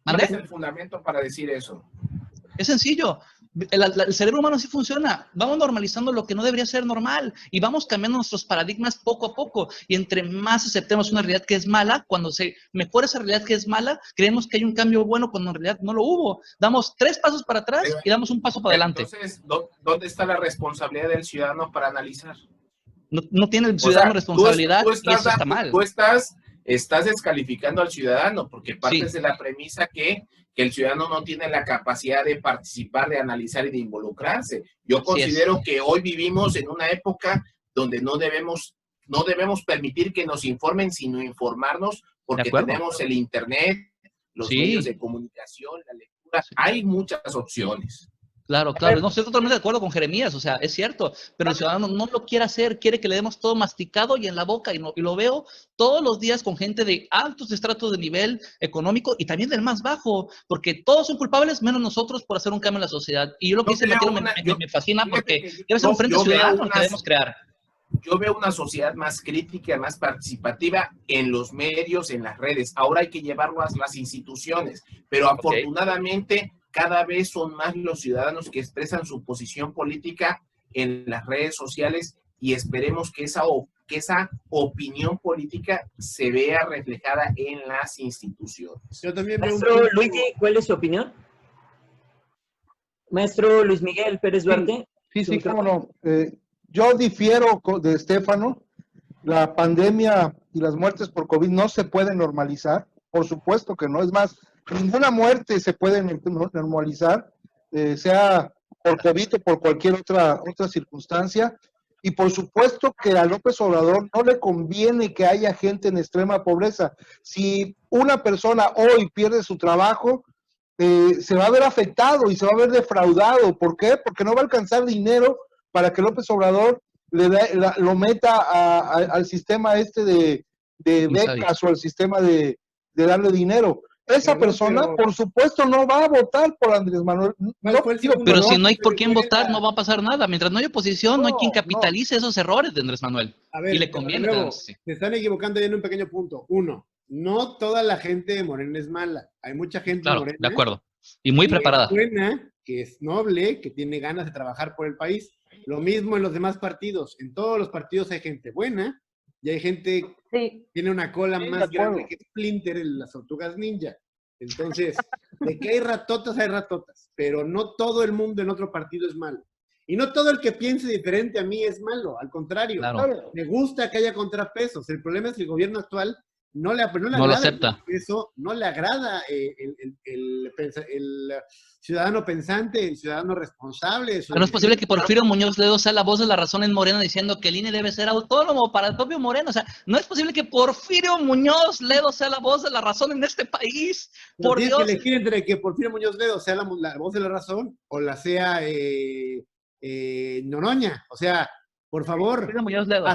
¿Cuál es el fundamento para decir eso? Es sencillo. El cerebro humano sí funciona. Vamos normalizando lo que no debería ser normal y vamos cambiando nuestros paradigmas poco a poco. Y entre más aceptemos una realidad que es mala, cuando se mejora esa realidad que es mala, creemos que hay un cambio bueno cuando en realidad no lo hubo. Damos 3 pasos para atrás y damos un paso para adelante. Entonces, ¿dónde está la responsabilidad del ciudadano para analizar? No tiene el ciudadano responsabilidad y eso está mal. Tú estás descalificando al ciudadano porque partes de la premisa que el ciudadano no tiene la capacidad de participar, de analizar y de involucrarse. Yo considero que hoy vivimos en una época donde no debemos permitir que nos informen, sino informarnos, porque tenemos el internet, los medios de comunicación, la lectura, hay muchas opciones. Claro, no estoy totalmente de acuerdo con Jeremías, o sea, es cierto, pero el ciudadano no lo quiere hacer, quiere que le demos todo masticado y en la boca, y lo veo todos los días con gente de altos estratos de nivel económico y también del más bajo, porque todos son culpables menos nosotros por hacer un cambio en la sociedad. Y yo lo que dice Mateo me fascina porque debe ser un frente ciudadano que debemos crear. Yo veo una sociedad más crítica, más participativa en los medios, en las redes. Ahora hay que llevarlo a las instituciones, pero afortunadamente cada vez son más los ciudadanos que expresan su posición política en las redes sociales y esperemos que esa opinión política se vea reflejada en las instituciones. Yo también Maestro Luigi, ¿cuál es su opinión? Maestro Luis Miguel Pérez Duarte. Sí, cómo no. Yo difiero de Estefano. La pandemia y las muertes por COVID no se pueden normalizar. Por supuesto que no. Es más, ninguna muerte se puede normalizar, sea por COVID o por cualquier otra circunstancia. Y por supuesto que a López Obrador no le conviene que haya gente en extrema pobreza. Si una persona hoy pierde su trabajo, se va a ver afectado y se va a ver defraudado. ¿Por qué? Porque no va a alcanzar dinero para que López Obrador lo meta al sistema de becas o al sistema de darle dinero. Esa persona, por supuesto, no va a votar por Andrés Manuel. Pero si no hay por quién votar, no va a pasar nada. Mientras no hay oposición, no hay quien capitalice esos errores de Andrés Manuel. A ver, y le conviene. Se están equivocando en un pequeño punto. Uno, no toda la gente de Morena es mala. Hay mucha gente de Morena. De acuerdo. Y muy preparada. Es buena, que es noble, que tiene ganas de trabajar por el país. Lo mismo en los demás partidos. En todos los partidos hay gente buena y hay gente Sí. que tiene una cola Sí, más de acuerdo. grande que Splinter en las tortugas ninja. Entonces, de que hay ratotas, pero no todo el mundo en otro partido es malo. Y no todo el que piense diferente a mí es malo, al contrario. Claro. Me gusta que haya contrapesos. El problema es que el gobierno actual no le No lo agrada acepta. eso, no le agrada el ciudadano pensante, el ciudadano responsable. No es posible que Porfirio Muñoz Ledo sea la voz de la razón en Morena diciendo que el INE debe ser autónomo para el propio Moreno. O sea, no es posible que Porfirio Muñoz Ledo sea la voz de la razón en este país. Pero Por tienes que Dios. elegir entre que Porfirio Muñoz Ledo sea la voz de la razón o la sea Noroña. O sea, por favor, Porfirio Muñoz Ledo.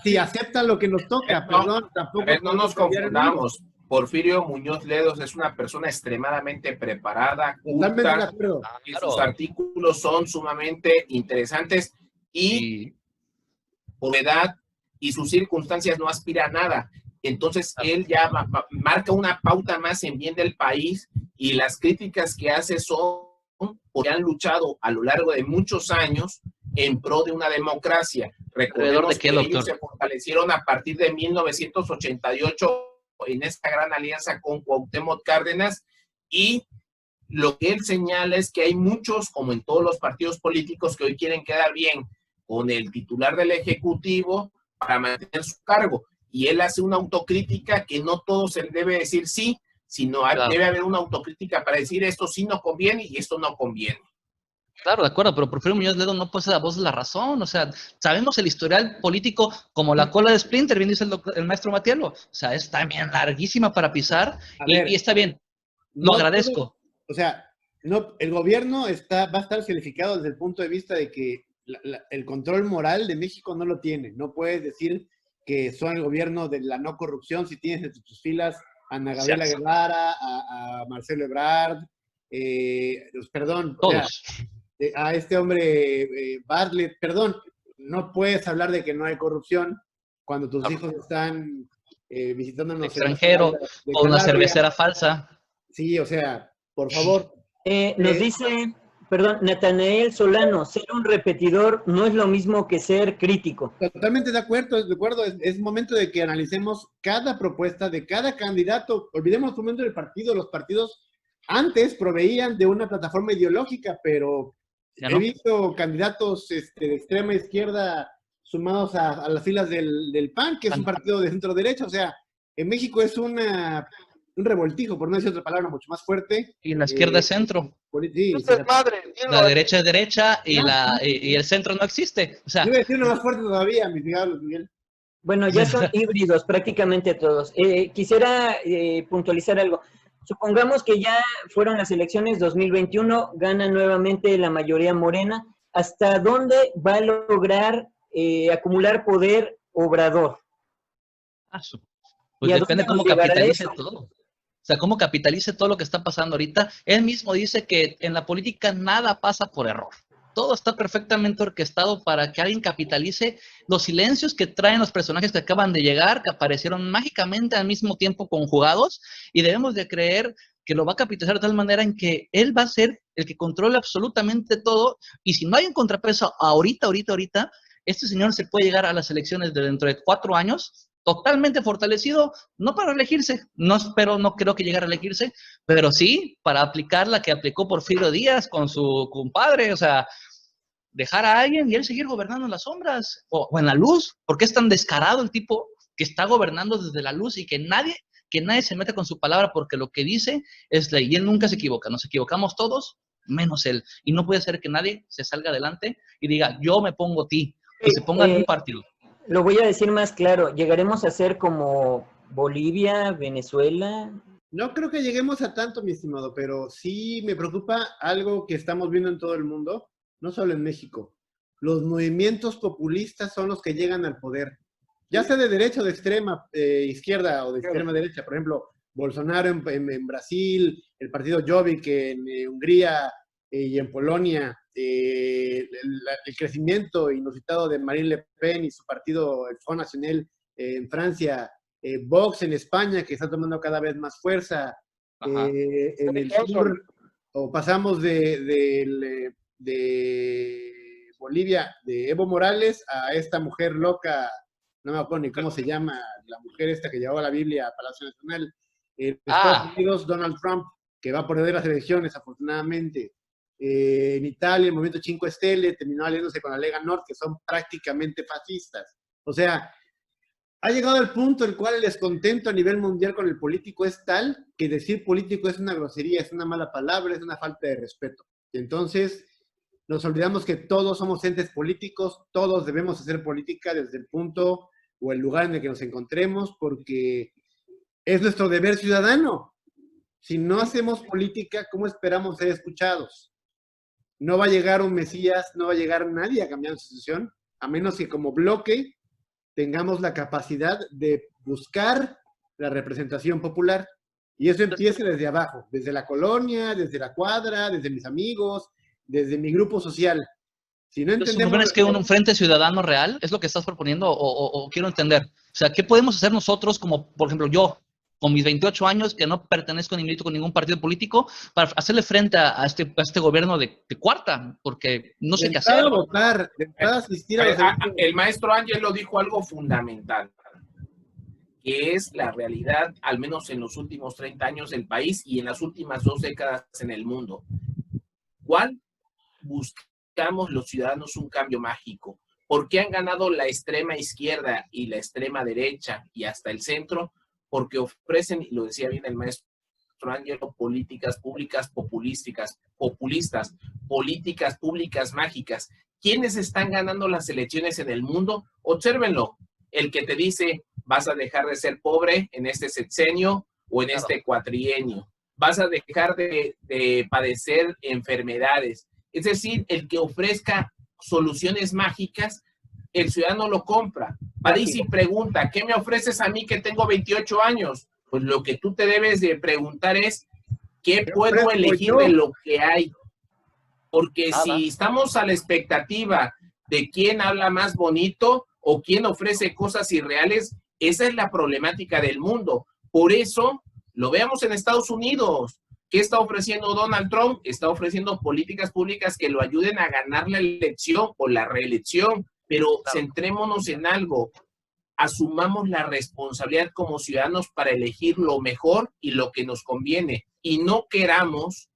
sí, acepta lo que nos toca, No, perdón, tampoco. A ver, no nos podemos cambiar el mundo. confundamos. Porfirio Muñoz Ledos es una persona extremadamente preparada, Totalmente de culta, acuerdo. y sus artículos son sumamente interesantes y Y por edad y sus circunstancias no aspira a nada. Entonces él ya marca una pauta más en bien del país y las críticas que hace son porque han luchado a lo largo de muchos años en pro de una democracia. ¿Alrededor de Recordemos qué, que ellos doctor? se fortalecieron a partir de 1988 en esta gran alianza con Cuauhtémoc Cárdenas, y lo que él señala es que hay muchos, como en todos los partidos políticos, que hoy quieren quedar bien con el titular del Ejecutivo para mantener su cargo. Y él hace una autocrítica que no todo se le debe decir sí, sino Claro. debe haber una autocrítica para decir esto sí no conviene y esto no conviene. Claro, de acuerdo, pero Porfirio Muñoz Ledo no puede ser la voz de la razón. O sea, sabemos el historial político como la cola de Splinter, bien dice el maestro Matielo. O sea, es también larguísima para pisar y está bien. Lo agradezco. O sea, no, el gobierno va a estar calificado desde el punto de vista de que el control moral de México no lo tiene. No puedes decir que son el gobierno de la no corrupción si tienes entre tus filas a Ana Gabriela Guevara, a Marcelo Ebrard, perdón, o sea, Todos. a este hombre Bartlett, perdón, no puedes hablar de que no hay corrupción cuando tus hijos están visitándonos Extranjero, o una cervecera falsa. Sí, o sea, por favor. Nos dice, perdón, Natanael Solano, ser un repetidor no es lo mismo que ser crítico. Totalmente de acuerdo, es momento de que analicemos cada propuesta de cada candidato. Olvidemos un momento del partido. Los partidos antes proveían de una plataforma ideológica, pero he visto candidatos de extrema izquierda sumados a las filas del PAN, que es un partido de centro derecha. O sea, en México es un revoltijo, por no decir otra palabra mucho más fuerte. Y la izquierda es centro. Sí, la derecha es derecha y el centro no existe. O sea, yo voy a decir uno más fuerte todavía, mi Miguel. Bueno, ya son híbridos prácticamente todos. Quisiera puntualizar algo. Supongamos que ya fueron las elecciones 2021, gana nuevamente la mayoría morena. ¿Hasta dónde va a lograr acumular poder Obrador? Pues depende cómo capitalice todo. O sea, cómo capitalice todo lo que está pasando ahorita. Él mismo dice que en la política nada pasa por error. Todo está perfectamente orquestado para que alguien capitalice los silencios que traen los personajes que acaban de llegar, que aparecieron mágicamente al mismo tiempo conjugados, y debemos de creer que lo va a capitalizar de tal manera en que él va a ser el que controle absolutamente todo, y si no hay un contrapeso ahorita, este señor se puede llegar a las elecciones de dentro de 4 años totalmente fortalecido, no para elegirse, no creo que llegara a elegirse, pero sí para aplicar la que aplicó Porfirio Díaz con su compadre, o sea, dejar a alguien y él seguir gobernando en las sombras o en la luz. ¿Por qué es tan descarado el tipo que está gobernando desde la luz y que nadie se mete con su palabra, porque lo que dice es ley y él nunca se equivoca? Nos equivocamos todos, menos él, y no puede ser que nadie se salga adelante y diga, yo me pongo a ti, y se ponga en un partido. Lo voy a decir más claro, ¿llegaremos a ser como Bolivia, Venezuela? No creo que lleguemos a tanto, mi estimado, pero sí me preocupa algo que estamos viendo en todo el mundo, no solo en México. Los movimientos populistas son los que llegan al poder, ya sea de derecha o de extrema izquierda o de extrema derecha. Por ejemplo, Bolsonaro en Brasil, el partido Jobbik en Hungría y en Polonia, el crecimiento inusitado de Marine Le Pen y su partido, el Front National en Francia, Vox en España, que está tomando cada vez más fuerza, en el sur, o pasamos de Bolivia, de Evo Morales, a esta mujer loca, no me acuerdo ni cómo se llama, la mujer esta que llevaba la Biblia a Palacio Nacional, en Estados Unidos, Donald Trump, que va a perder las elecciones, afortunadamente. En Italia, el movimiento Cinque Stelle terminó aliándose con la Lega Nord, que son prácticamente fascistas. O sea, ha llegado al punto en el cual el descontento a nivel mundial con el político es tal que decir político es una grosería, es una mala palabra, es una falta de respeto. Y entonces nos olvidamos que todos somos entes políticos, todos debemos hacer política desde el punto o el lugar en el que nos encontremos, porque es nuestro deber ciudadano. Si no hacemos política, ¿cómo esperamos ser escuchados? No va a llegar un Mesías, no va a llegar nadie a cambiar la situación, a menos que como bloque tengamos la capacidad de buscar la representación popular. Y eso empieza desde abajo, desde la colonia, desde la cuadra, desde mis amigos, desde mi grupo social. Si no entendemos... ¿Propones que un frente ciudadano real es lo que estás proponiendo o quiero entender? O sea, ¿qué podemos hacer nosotros como, por ejemplo, yo, con mis 28 años, que no pertenezco ni milito con ningún partido político, para hacerle frente a este gobierno de cuarta? Porque no sé qué hacer. Votar, de asistir a los el maestro Ángelo dijo algo fundamental, que es la realidad, al menos en los últimos 30 años del país y en las últimas 2 décadas en el mundo. ¿Cuál buscamos los ciudadanos un cambio mágico? ¿Por qué han ganado la extrema izquierda y la extrema derecha y hasta el centro? Porque ofrecen, y lo decía bien el maestro Ángelo, políticas públicas populistas, políticas públicas mágicas. ¿Quiénes están ganando las elecciones en el mundo? Obsérvenlo. El que te dice, vas a dejar de ser pobre en este sexenio o en este cuatrienio. Vas a dejar de padecer enfermedades. Es decir, el que ofrezca soluciones mágicas, el ciudadano lo compra. Parisi pregunta, ¿qué me ofreces a mí que tengo 28 años? Pues lo que tú te debes de preguntar es, ¿qué puedo elegir de lo que hay? Porque si estamos a la expectativa de quién habla más bonito o quién ofrece cosas irreales, esa es la problemática del mundo. Por eso, lo veamos en Estados Unidos. ¿Qué está ofreciendo Donald Trump? Está ofreciendo políticas públicas que lo ayuden a ganar la elección o la reelección. Pero centrémonos en algo, asumamos la responsabilidad como ciudadanos para elegir lo mejor y lo que nos conviene, y no queramos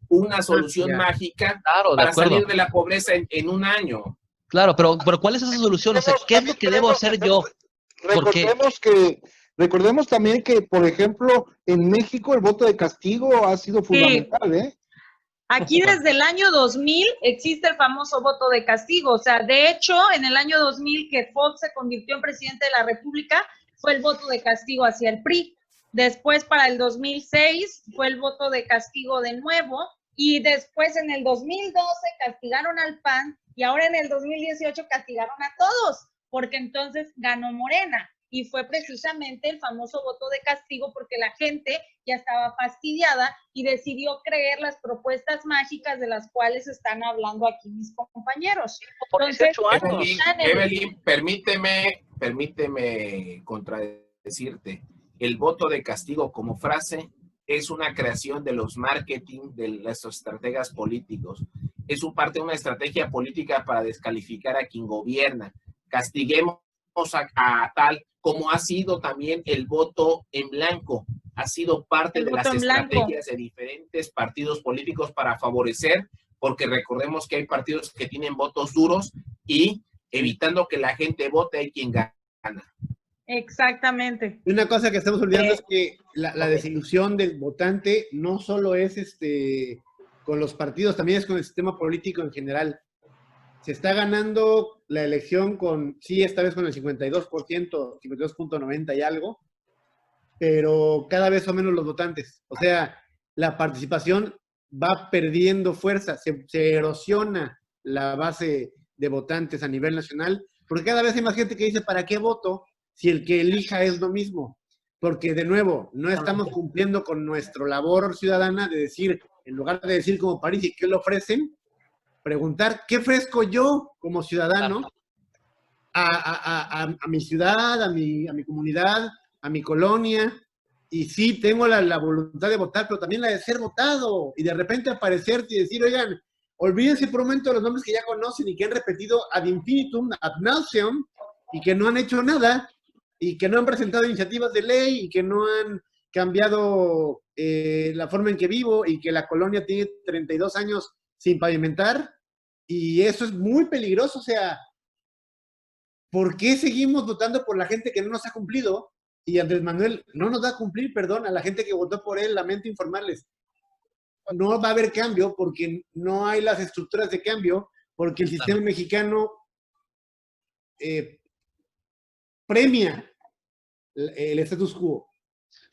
una solución mágica para salir de la pobreza en un año. Claro, pero ¿cuál es esa solución? O sea, ¿qué es lo que debo hacer yo? Recordemos también que, por ejemplo, en México el voto de castigo ha sido fundamental, ¿eh? Aquí desde el año 2000 existe el famoso voto de castigo. O sea, de hecho, en el año 2000 que Fox se convirtió en presidente de la República, fue el voto de castigo hacia el PRI. Después, para el 2006, fue el voto de castigo de nuevo. Y después, en el 2012, castigaron al PAN. Y ahora, en el 2018, castigaron a todos, porque entonces ganó Morena. Y fue precisamente el famoso voto de castigo porque la gente ya estaba fastidiada y decidió creer las propuestas mágicas de las cuales están hablando aquí mis compañeros. Entonces, Evelyn, permíteme contradecirte. El voto de castigo como frase es una creación de los marketing de los estrategas políticos. Es parte de una estrategia política para descalificar a quien gobierna. Castiguemos a tal como ha sido también el voto en blanco, ha sido parte de las estrategias de diferentes partidos políticos para favorecer, porque recordemos que hay partidos que tienen votos duros y evitando que la gente vote hay quien gana. Exactamente. Una cosa que estamos olvidando es que la desilusión del votante no solo es con los partidos, también es con el sistema político en general. Se está ganando la elección esta vez con el 52%, 52.90 y algo, pero cada vez son menos los votantes. O sea, la participación va perdiendo fuerza, se erosiona la base de votantes a nivel nacional, porque cada vez hay más gente que dice, ¿para qué voto si el que elija es lo mismo? Porque, de nuevo, no estamos cumpliendo con nuestra labor ciudadana de decir, en lugar de decir como París, ¿qué le ofrecen? Preguntar, ¿qué ofrezco yo como ciudadano a mi ciudad, a mi comunidad, a mi colonia? Y sí, tengo la voluntad de votar, pero también la de ser votado. Y de repente aparecerte y decir, oigan, olvídense por un momento de los nombres que ya conocen y que han repetido ad infinitum, ad nauseam, y que no han hecho nada, y que no han presentado iniciativas de ley, y que no han cambiado la forma en que vivo, y que la colonia tiene 32 años sin pavimentar, y eso es muy peligroso. O sea, ¿por qué seguimos votando por la gente que no nos ha cumplido? Y Andrés Manuel no nos da a cumplir, perdón, a la gente que votó por él, lamento informarles. No va a haber cambio porque no hay las estructuras de cambio, porque el sistema mexicano premia el status quo.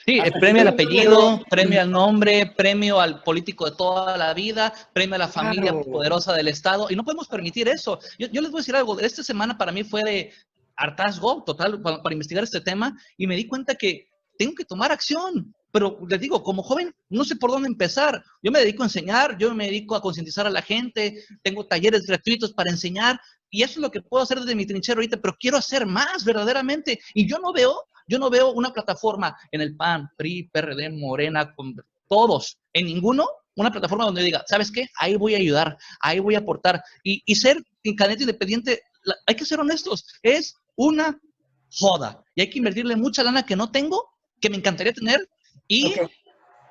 Sí, premio al apellido, premio al nombre, premio al político de toda la vida, premio a la familia poderosa del Estado, y no podemos permitir eso. Yo les voy a decir algo, esta semana para mí fue de hartazgo total para investigar este tema, y me di cuenta que tengo que tomar acción, pero les digo, como joven, no sé por dónde empezar. Yo me dedico a enseñar, yo me dedico a concientizar a la gente, tengo talleres gratuitos para enseñar, y eso es lo que puedo hacer desde mi trinchera ahorita, pero quiero hacer más verdaderamente, y yo no veo una plataforma en el PAN, PRI, PRD, Morena, con todos, en ninguno, una plataforma donde diga, ¿sabes qué? Ahí voy a ayudar, ahí voy a aportar. Y ser candidato independiente, hay que ser honestos, es una joda. Y hay que invertirle mucha lana que no tengo, que me encantaría tener, y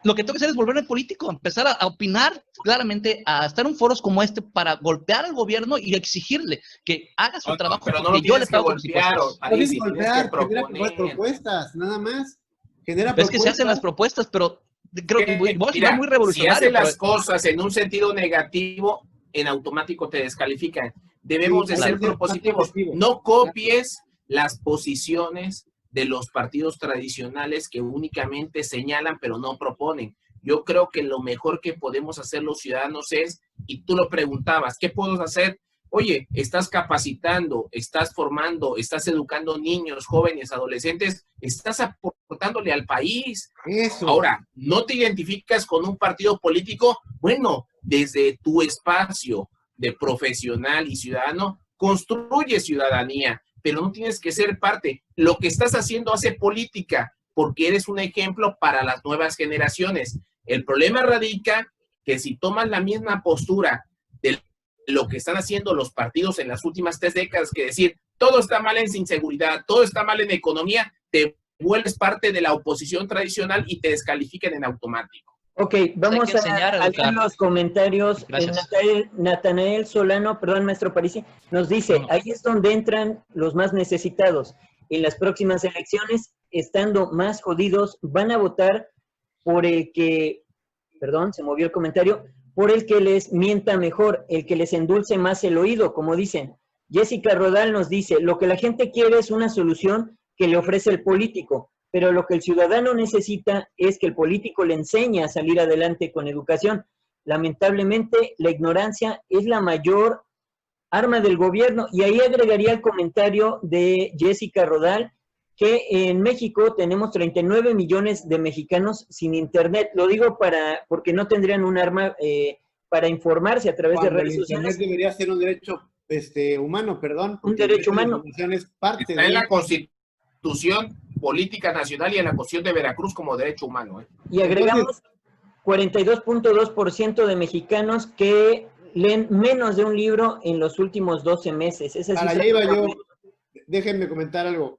lo que tengo que hacer es volverme político, empezar a opinar claramente, a estar en foros como este para golpear al gobierno y exigirle que haga su trabajo, pero no porque lo yo le tienes que pago con mis golpear, impuestos. No tienes que tienes que golpear, genera proponer. propuestas, nada más. Genera Es que se hacen las propuestas, pero creo que voy a sonar muy si revolucionario. hacen las cosas en un sentido negativo, en automático te descalifican. Debemos de ser propositivos. No copies las posiciones de los partidos tradicionales que únicamente señalan pero no proponen. Yo creo que lo mejor que podemos hacer los ciudadanos es, y tú lo preguntabas, ¿qué puedo hacer? Oye, estás capacitando, estás formando, estás educando niños, jóvenes, adolescentes, estás aportándole al país. Eso. Ahora, ¿no te identificas con un partido político? Bueno, desde tu espacio de profesional y ciudadano, construye ciudadanía, pero no tienes que ser parte. Lo que estás haciendo hace política, porque eres un ejemplo para las nuevas generaciones. El problema radica que si tomas la misma postura de lo que están haciendo los partidos en las últimas 3 décadas, que decir, todo está mal en inseguridad, todo está mal en economía, te vuelves parte de la oposición tradicional y te descalifican en automático. Ok, vamos a leer los comentarios. Natanael Solano, perdón, maestro Parisi, nos dice, ahí es donde entran los más necesitados. En las próximas elecciones, estando más jodidos, van a votar por el que, perdón, se movió el comentario, por el que les mienta mejor, el que les endulce más el oído, como dicen. Jessica Rodal nos dice, lo que la gente quiere es una solución que le ofrece el político, pero lo que el ciudadano necesita es que el político le enseñe a salir adelante con educación. Lamentablemente, la ignorancia es la mayor arma del gobierno, y ahí agregaría el comentario de Jessica Rodal, que en México tenemos 39 millones de mexicanos sin internet. Lo digo porque no tendrían un arma para informarse a través de redes sociales. Internet debería ser un derecho humano, perdón. Un derecho humano. Es parte está en la Constitución Política Nacional y en la Constitución de Veracruz como derecho humano. Y agregamos 42.2% de mexicanos que leen menos de un libro en los últimos 12 meses. Allá iba yo. Déjenme comentar algo.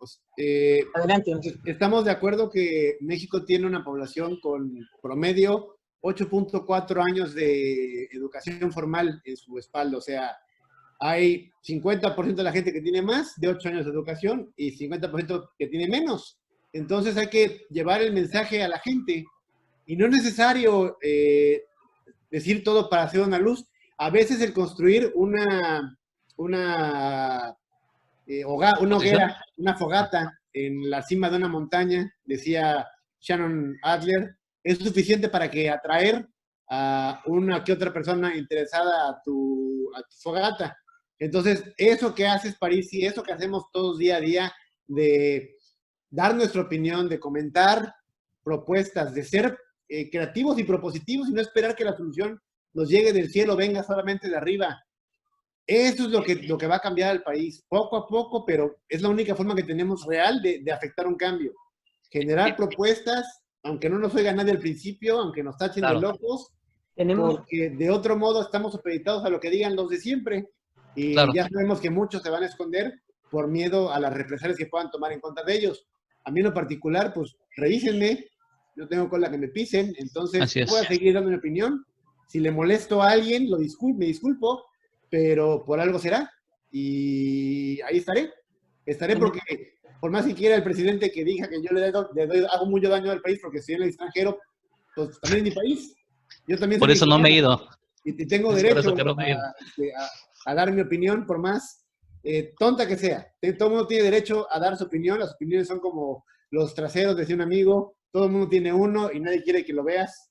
Adelante. Estamos de acuerdo que México tiene una población con promedio 8.4 años de educación formal en su espalda. O sea, hay 50% de la gente que tiene más de 8 años de educación y 50% que tiene menos. Entonces hay que llevar el mensaje a la gente. Y no es necesario decir todo para hacer una luz. A veces el construir una hoguera, una fogata en la cima de una montaña, decía Shannon Adler, es suficiente para que atraer a una que otra persona interesada a tu fogata. Entonces, eso que haces, Parisi, eso que hacemos todos día a día, de dar nuestra opinión, de comentar propuestas, de ser creativos y propositivos y no esperar que la solución nos llegue del cielo, venga solamente de arriba. Eso es lo que va a cambiar al país, poco a poco, pero es la única forma que tenemos real de afectar un cambio. Generar propuestas, aunque no nos oiga nadie al principio, aunque nos tachen de locos, porque de otro modo estamos supeditados a lo que digan los de siempre. Y ya sabemos que muchos se van a esconder por miedo a las represalias que puedan tomar en contra de ellos. A mí en lo particular, pues revísenme, yo tengo cola que me pisen, entonces voy a seguir dando mi opinión. Si le molesto a alguien, me disculpo, pero por algo será. Y ahí estaré. Estaré porque, por más que quiera el presidente que diga que yo hago mucho daño al país porque estoy en el extranjero, pues también es mi país. Yo también soy por eso no me he ido. Y tengo derecho a dar mi opinión, por más tonta que sea. Todo el mundo tiene derecho a dar su opinión. Las opiniones son como los traseros, decía un amigo. Todo el mundo tiene uno y nadie quiere que lo veas.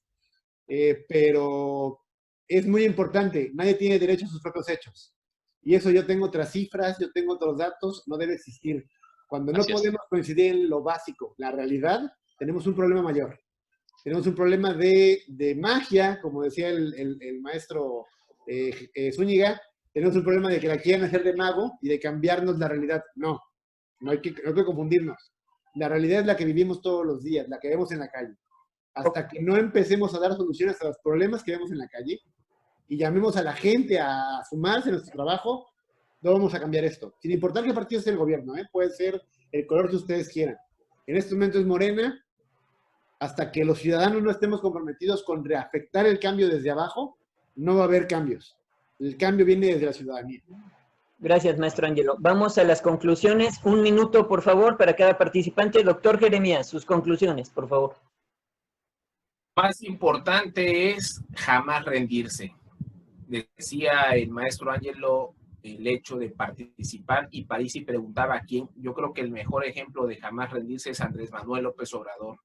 Pero es muy importante. Nadie tiene derecho a sus propios hechos. Y eso yo tengo otras cifras, yo tengo otros datos. No debe existir. Cuando no podemos coincidir en lo básico, la realidad, tenemos un problema mayor. Tenemos un problema de magia, como decía el maestro Zúñiga. Tenemos un problema de que la quieran hacer de mago y de cambiarnos la realidad. No hay que confundirnos. La realidad es la que vivimos todos los días, la que vemos en la calle. Hasta que no empecemos a dar soluciones a los problemas que vemos en la calle y llamemos a la gente a sumarse a nuestro trabajo, no vamos a cambiar esto. Sin importar qué partido sea el gobierno, puede ser el color que ustedes quieran. En este momento es Morena. Hasta que los ciudadanos no estemos comprometidos con reafectar el cambio desde abajo, no va a haber cambios. El cambio viene desde la ciudadanía. Gracias, maestro Ángelo. Vamos a las conclusiones. 1 minuto, por favor, para cada participante. Doctor Jeremías, sus conclusiones, por favor. Más importante es jamás rendirse. Decía el maestro Ángelo el hecho de participar, y Parisi preguntaba a quién. Yo creo que el mejor ejemplo de jamás rendirse es Andrés Manuel López Obrador.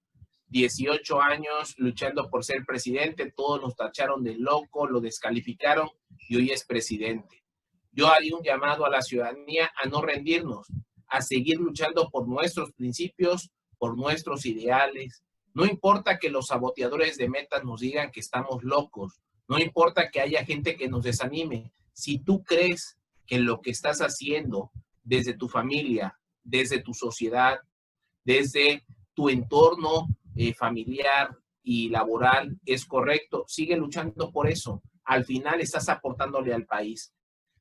18 años luchando por ser presidente, todos nos tacharon de loco, lo descalificaron y hoy es presidente. Yo haría un llamado a la ciudadanía a no rendirnos, a seguir luchando por nuestros principios, por nuestros ideales. No importa que los saboteadores de metas nos digan que estamos locos, no importa que haya gente que nos desanime. Si tú crees que lo que estás haciendo desde tu familia, desde tu sociedad, desde tu entorno familiar y laboral es correcto, sigue luchando por eso. Al final estás aportándole al país.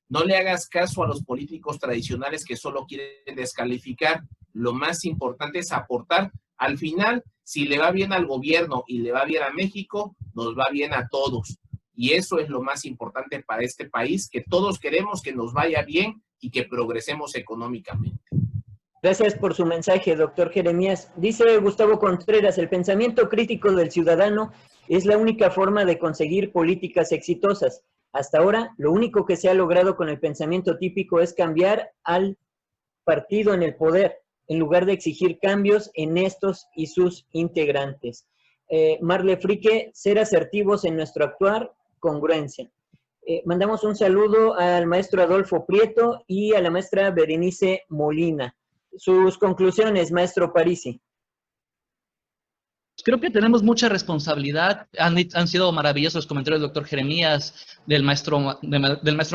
No le hagas caso a los políticos tradicionales que solo quieren descalificar. Lo más importante es aportar. Al final, si le va bien al gobierno y le va bien a México, nos va bien a todos. Y eso es lo más importante para este país, que todos queremos que nos vaya bien y que progresemos económicamente. Gracias por su mensaje, doctor Jeremías. Dice Gustavo Contreras, el pensamiento crítico del ciudadano es la única forma de conseguir políticas exitosas. Hasta ahora, lo único que se ha logrado con el pensamiento típico es cambiar al partido en el poder, en lugar de exigir cambios en estos y sus integrantes. Marle Frique, ser asertivos en nuestro actuar, congruencia. Mandamos un saludo al maestro Adolfo Prieto y a la maestra Berenice Molina. Sus conclusiones, maestro Parisi. Creo que tenemos mucha responsabilidad. Han sido maravillosos los comentarios del doctor Jeremías, del maestro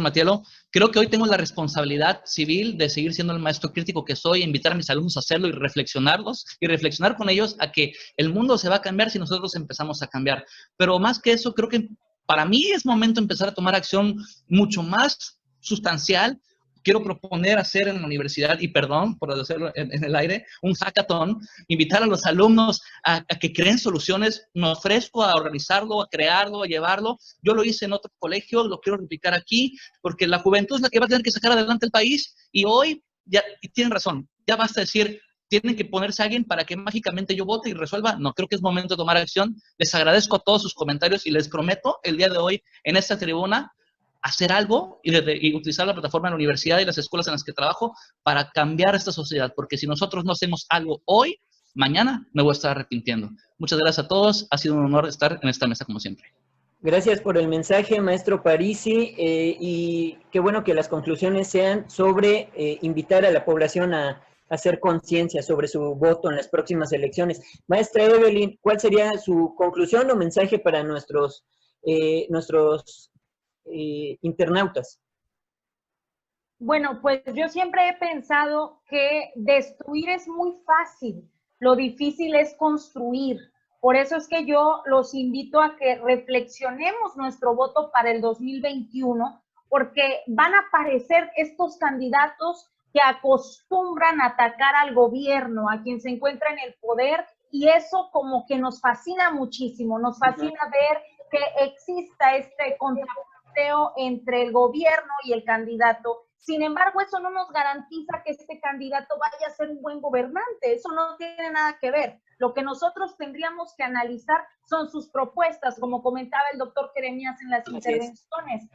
Matielo. Creo que hoy tengo la responsabilidad civil de seguir siendo el maestro crítico que soy, invitar a mis alumnos a hacerlo y reflexionar con ellos a que el mundo se va a cambiar si nosotros empezamos a cambiar. Pero más que eso, creo que para mí es momento de empezar a tomar acción mucho más sustancial. Quiero proponer hacer en la universidad, y perdón por hacerlo en el aire, un hackathon, invitar a los alumnos a que creen soluciones. Me ofrezco a organizarlo, a crearlo, a llevarlo. Yo lo hice en otro colegio, lo quiero replicar aquí, porque la juventud es la que va a tener que sacar adelante el país. Y hoy, ya tienen razón, ya basta decir, tienen que ponerse a alguien para que mágicamente yo vote y resuelva. No, creo que es momento de tomar acción. Les agradezco a todos sus comentarios y les prometo el día de hoy en esta tribuna hacer algo y utilizar la plataforma de la universidad y las escuelas en las que trabajo para cambiar esta sociedad, porque si nosotros no hacemos algo hoy, mañana me voy a estar arrepintiendo. Muchas gracias a todos, ha sido un honor estar en esta mesa como siempre. Gracias por el mensaje, maestro Parisi, y qué bueno que las conclusiones sean sobre invitar a la población a hacer conciencia sobre su voto en las próximas elecciones. Maestra Evelyn, ¿cuál sería su conclusión o mensaje para nuestros internautas? Bueno, pues yo siempre he pensado que destruir es muy fácil, lo difícil es construir. Por eso es que yo los invito a que reflexionemos nuestro voto para el 2021, porque van a aparecer estos candidatos que acostumbran a atacar al gobierno, a quien se encuentra en el poder, y eso como que nos fascina muchísimo, nos fascina ver que exista este contrapunteo entre el gobierno y el candidato. Sin embargo, eso no nos garantiza que este candidato vaya a ser un buen gobernante, eso no tiene nada que ver. Lo que nosotros tendríamos que analizar son sus propuestas, como comentaba el doctor Jeremías en las intervenciones.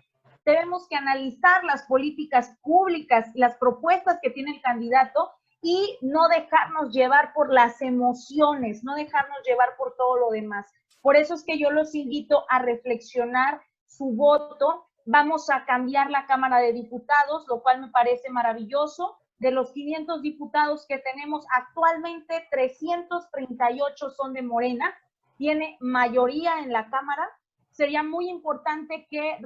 Debemos que analizar las políticas públicas, las propuestas que tiene el candidato y no dejarnos llevar por las emociones, no dejarnos llevar por todo lo demás. Por eso es que yo los invito a reflexionar su voto. Vamos a cambiar la Cámara de Diputados, lo cual me parece maravilloso. De los 500 diputados que tenemos actualmente, 338 son de Morena, tiene mayoría en la Cámara. Sería muy importante que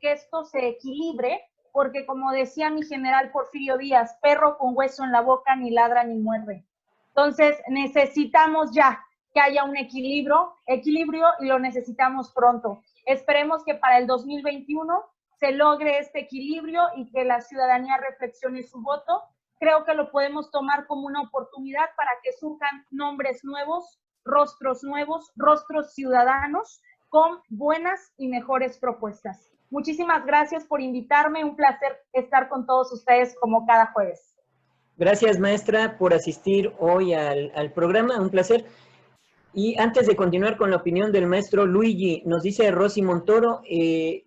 esto se equilibre, porque como decía mi general Porfirio Díaz, perro con hueso en la boca ni ladra ni muerde. Entonces necesitamos ya que haya un equilibrio y lo necesitamos pronto. Esperemos que para el 2021 se logre este equilibrio y que la ciudadanía reflexione su voto. Creo que lo podemos tomar como una oportunidad para que surjan nombres nuevos, rostros ciudadanos con buenas y mejores propuestas. Muchísimas gracias por invitarme, un placer estar con todos ustedes como cada jueves. Gracias, maestra, por asistir hoy al programa, un placer. Y antes de continuar con la opinión del maestro Luigi, nos dice Rosy Montoro,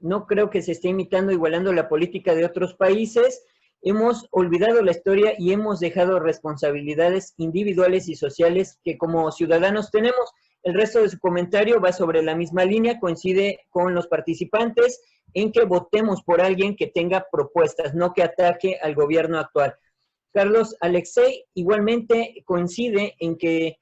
no creo que se esté imitando, igualando la política de otros países, hemos olvidado la historia y hemos dejado responsabilidades individuales y sociales que como ciudadanos tenemos. El resto de su comentario va sobre la misma línea, coincide con los participantes en que votemos por alguien que tenga propuestas, no que ataque al gobierno actual. Carlos Alexei igualmente coincide en que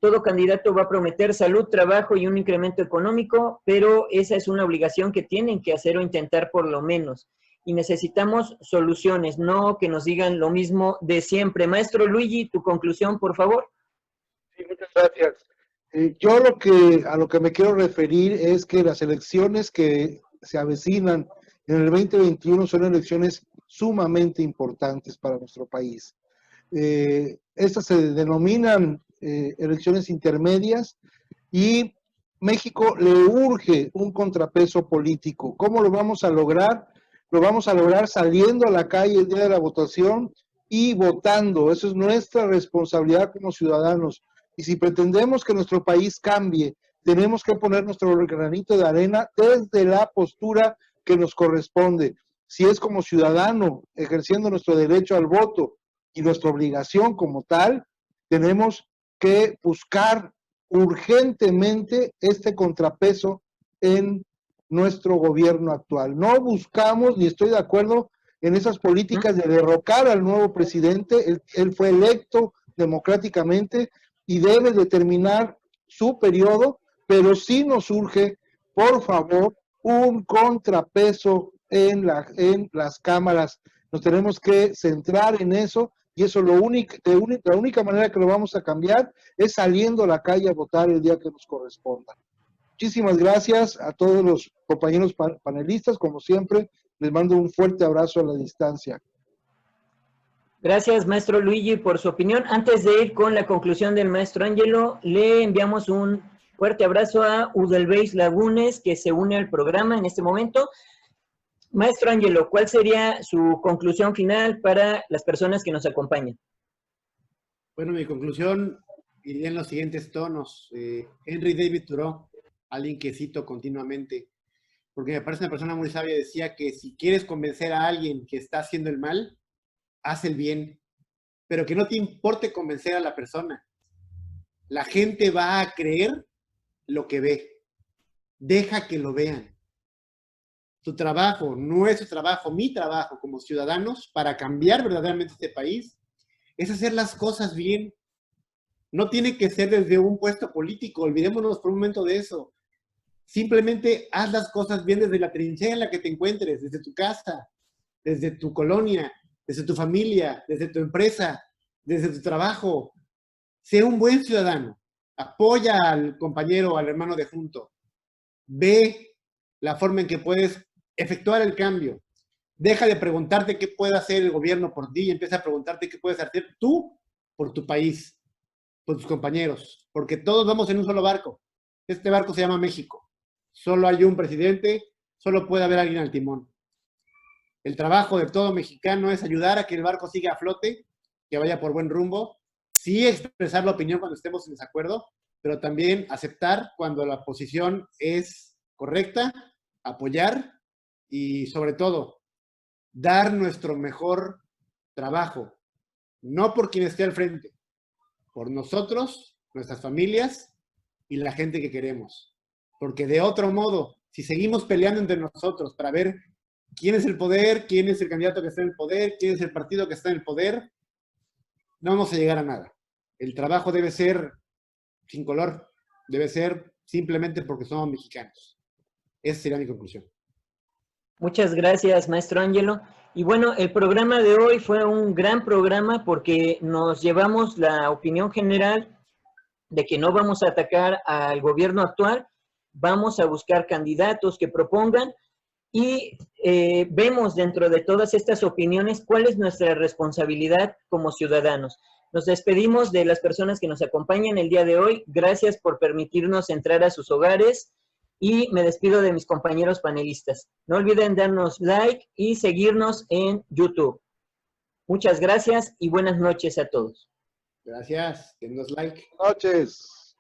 todo candidato va a prometer salud, trabajo y un incremento económico, pero esa es una obligación que tienen que hacer o intentar por lo menos. Y necesitamos soluciones, no que nos digan lo mismo de siempre. Maestro Luigi, tu conclusión, por favor. Sí, muchas gracias. Yo a lo que me quiero referir es que las elecciones que se avecinan en el 2021 son elecciones sumamente importantes para nuestro país. Estas se denominan elecciones intermedias y México le urge un contrapeso político. ¿Cómo lo vamos a lograr? Lo vamos a lograr saliendo a la calle el día de la votación y votando. Eso es nuestra responsabilidad como ciudadanos. Y si pretendemos que nuestro país cambie, tenemos que poner nuestro granito de arena desde la postura que nos corresponde. Si es como ciudadano, ejerciendo nuestro derecho al voto y nuestra obligación como tal, tenemos que buscar urgentemente este contrapeso en nuestro gobierno actual. No buscamos, ni estoy de acuerdo en esas políticas de derrocar al nuevo presidente. Él fue electo democráticamente y debe de terminar su periodo, pero sí nos surge, por favor, un contrapeso en las cámaras. Nos tenemos que centrar en eso y eso la única manera que lo vamos a cambiar es saliendo a la calle a votar el día que nos corresponda. Muchísimas gracias a todos los compañeros panelistas, como siempre, les mando un fuerte abrazo a la distancia. Gracias, maestro Luigi, por su opinión. Antes de ir con la conclusión del maestro Ángelo, le enviamos un fuerte abrazo a Udelbeis Lagunes, que se une al programa en este momento. Maestro Ángelo, ¿cuál sería su conclusión final para las personas que nos acompañan? Bueno, mi conclusión iría en los siguientes tonos. Henry David Thoreau, alguien que cito continuamente, porque me parece una persona muy sabia, decía que si quieres convencer a alguien que está haciendo el mal, haz el bien, pero que no te importe convencer a la persona. La gente va a creer lo que ve. Deja que lo vean. Tu trabajo, nuestro trabajo, mi trabajo como ciudadanos para cambiar verdaderamente este país es hacer las cosas bien. No tiene que ser desde un puesto político, olvidémonos por un momento de eso. Simplemente haz las cosas bien desde la trinchera en la que te encuentres, desde tu casa, desde tu colonia, desde tu familia, desde tu empresa, desde tu trabajo. Sé un buen ciudadano. Apoya al compañero, al hermano de junto. Ve la forma en que puedes efectuar el cambio. Deja de preguntarte qué puede hacer el gobierno por ti y empieza a preguntarte qué puedes hacer tú por tu país, por tus compañeros, porque todos vamos en un solo barco. Este barco se llama México. Solo hay un presidente, solo puede haber alguien al timón. El trabajo de todo mexicano es ayudar a que el barco siga a flote, que vaya por buen rumbo, sí expresar la opinión cuando estemos en desacuerdo, pero también aceptar cuando la posición es correcta, apoyar y sobre todo dar nuestro mejor trabajo, no por quien esté al frente, por nosotros, nuestras familias y la gente que queremos. Porque de otro modo, si seguimos peleando entre nosotros para ver quién es el poder, quién es el candidato que está en el poder, quién es el partido que está en el poder, no vamos a llegar a nada. El trabajo debe ser sin color, debe ser simplemente porque somos mexicanos. Esa sería mi conclusión. Muchas gracias, maestro Ángelo. Y bueno, el programa de hoy fue un gran programa porque nos llevamos la opinión general de que no vamos a atacar al gobierno actual, vamos a buscar candidatos que propongan y vemos dentro de todas estas opiniones cuál es nuestra responsabilidad como ciudadanos. Nos despedimos de las personas que nos acompañan el día de hoy. Gracias por permitirnos entrar a sus hogares. Y me despido de mis compañeros panelistas. No olviden darnos like y seguirnos en YouTube. Muchas gracias y buenas noches a todos. Gracias, denos like. Buenas noches.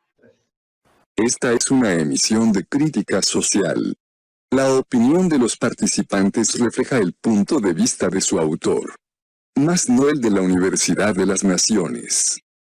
Esta es una emisión de Crítica Social. La opinión de los participantes refleja el punto de vista de su autor, más no el de la Universidad de las Naciones.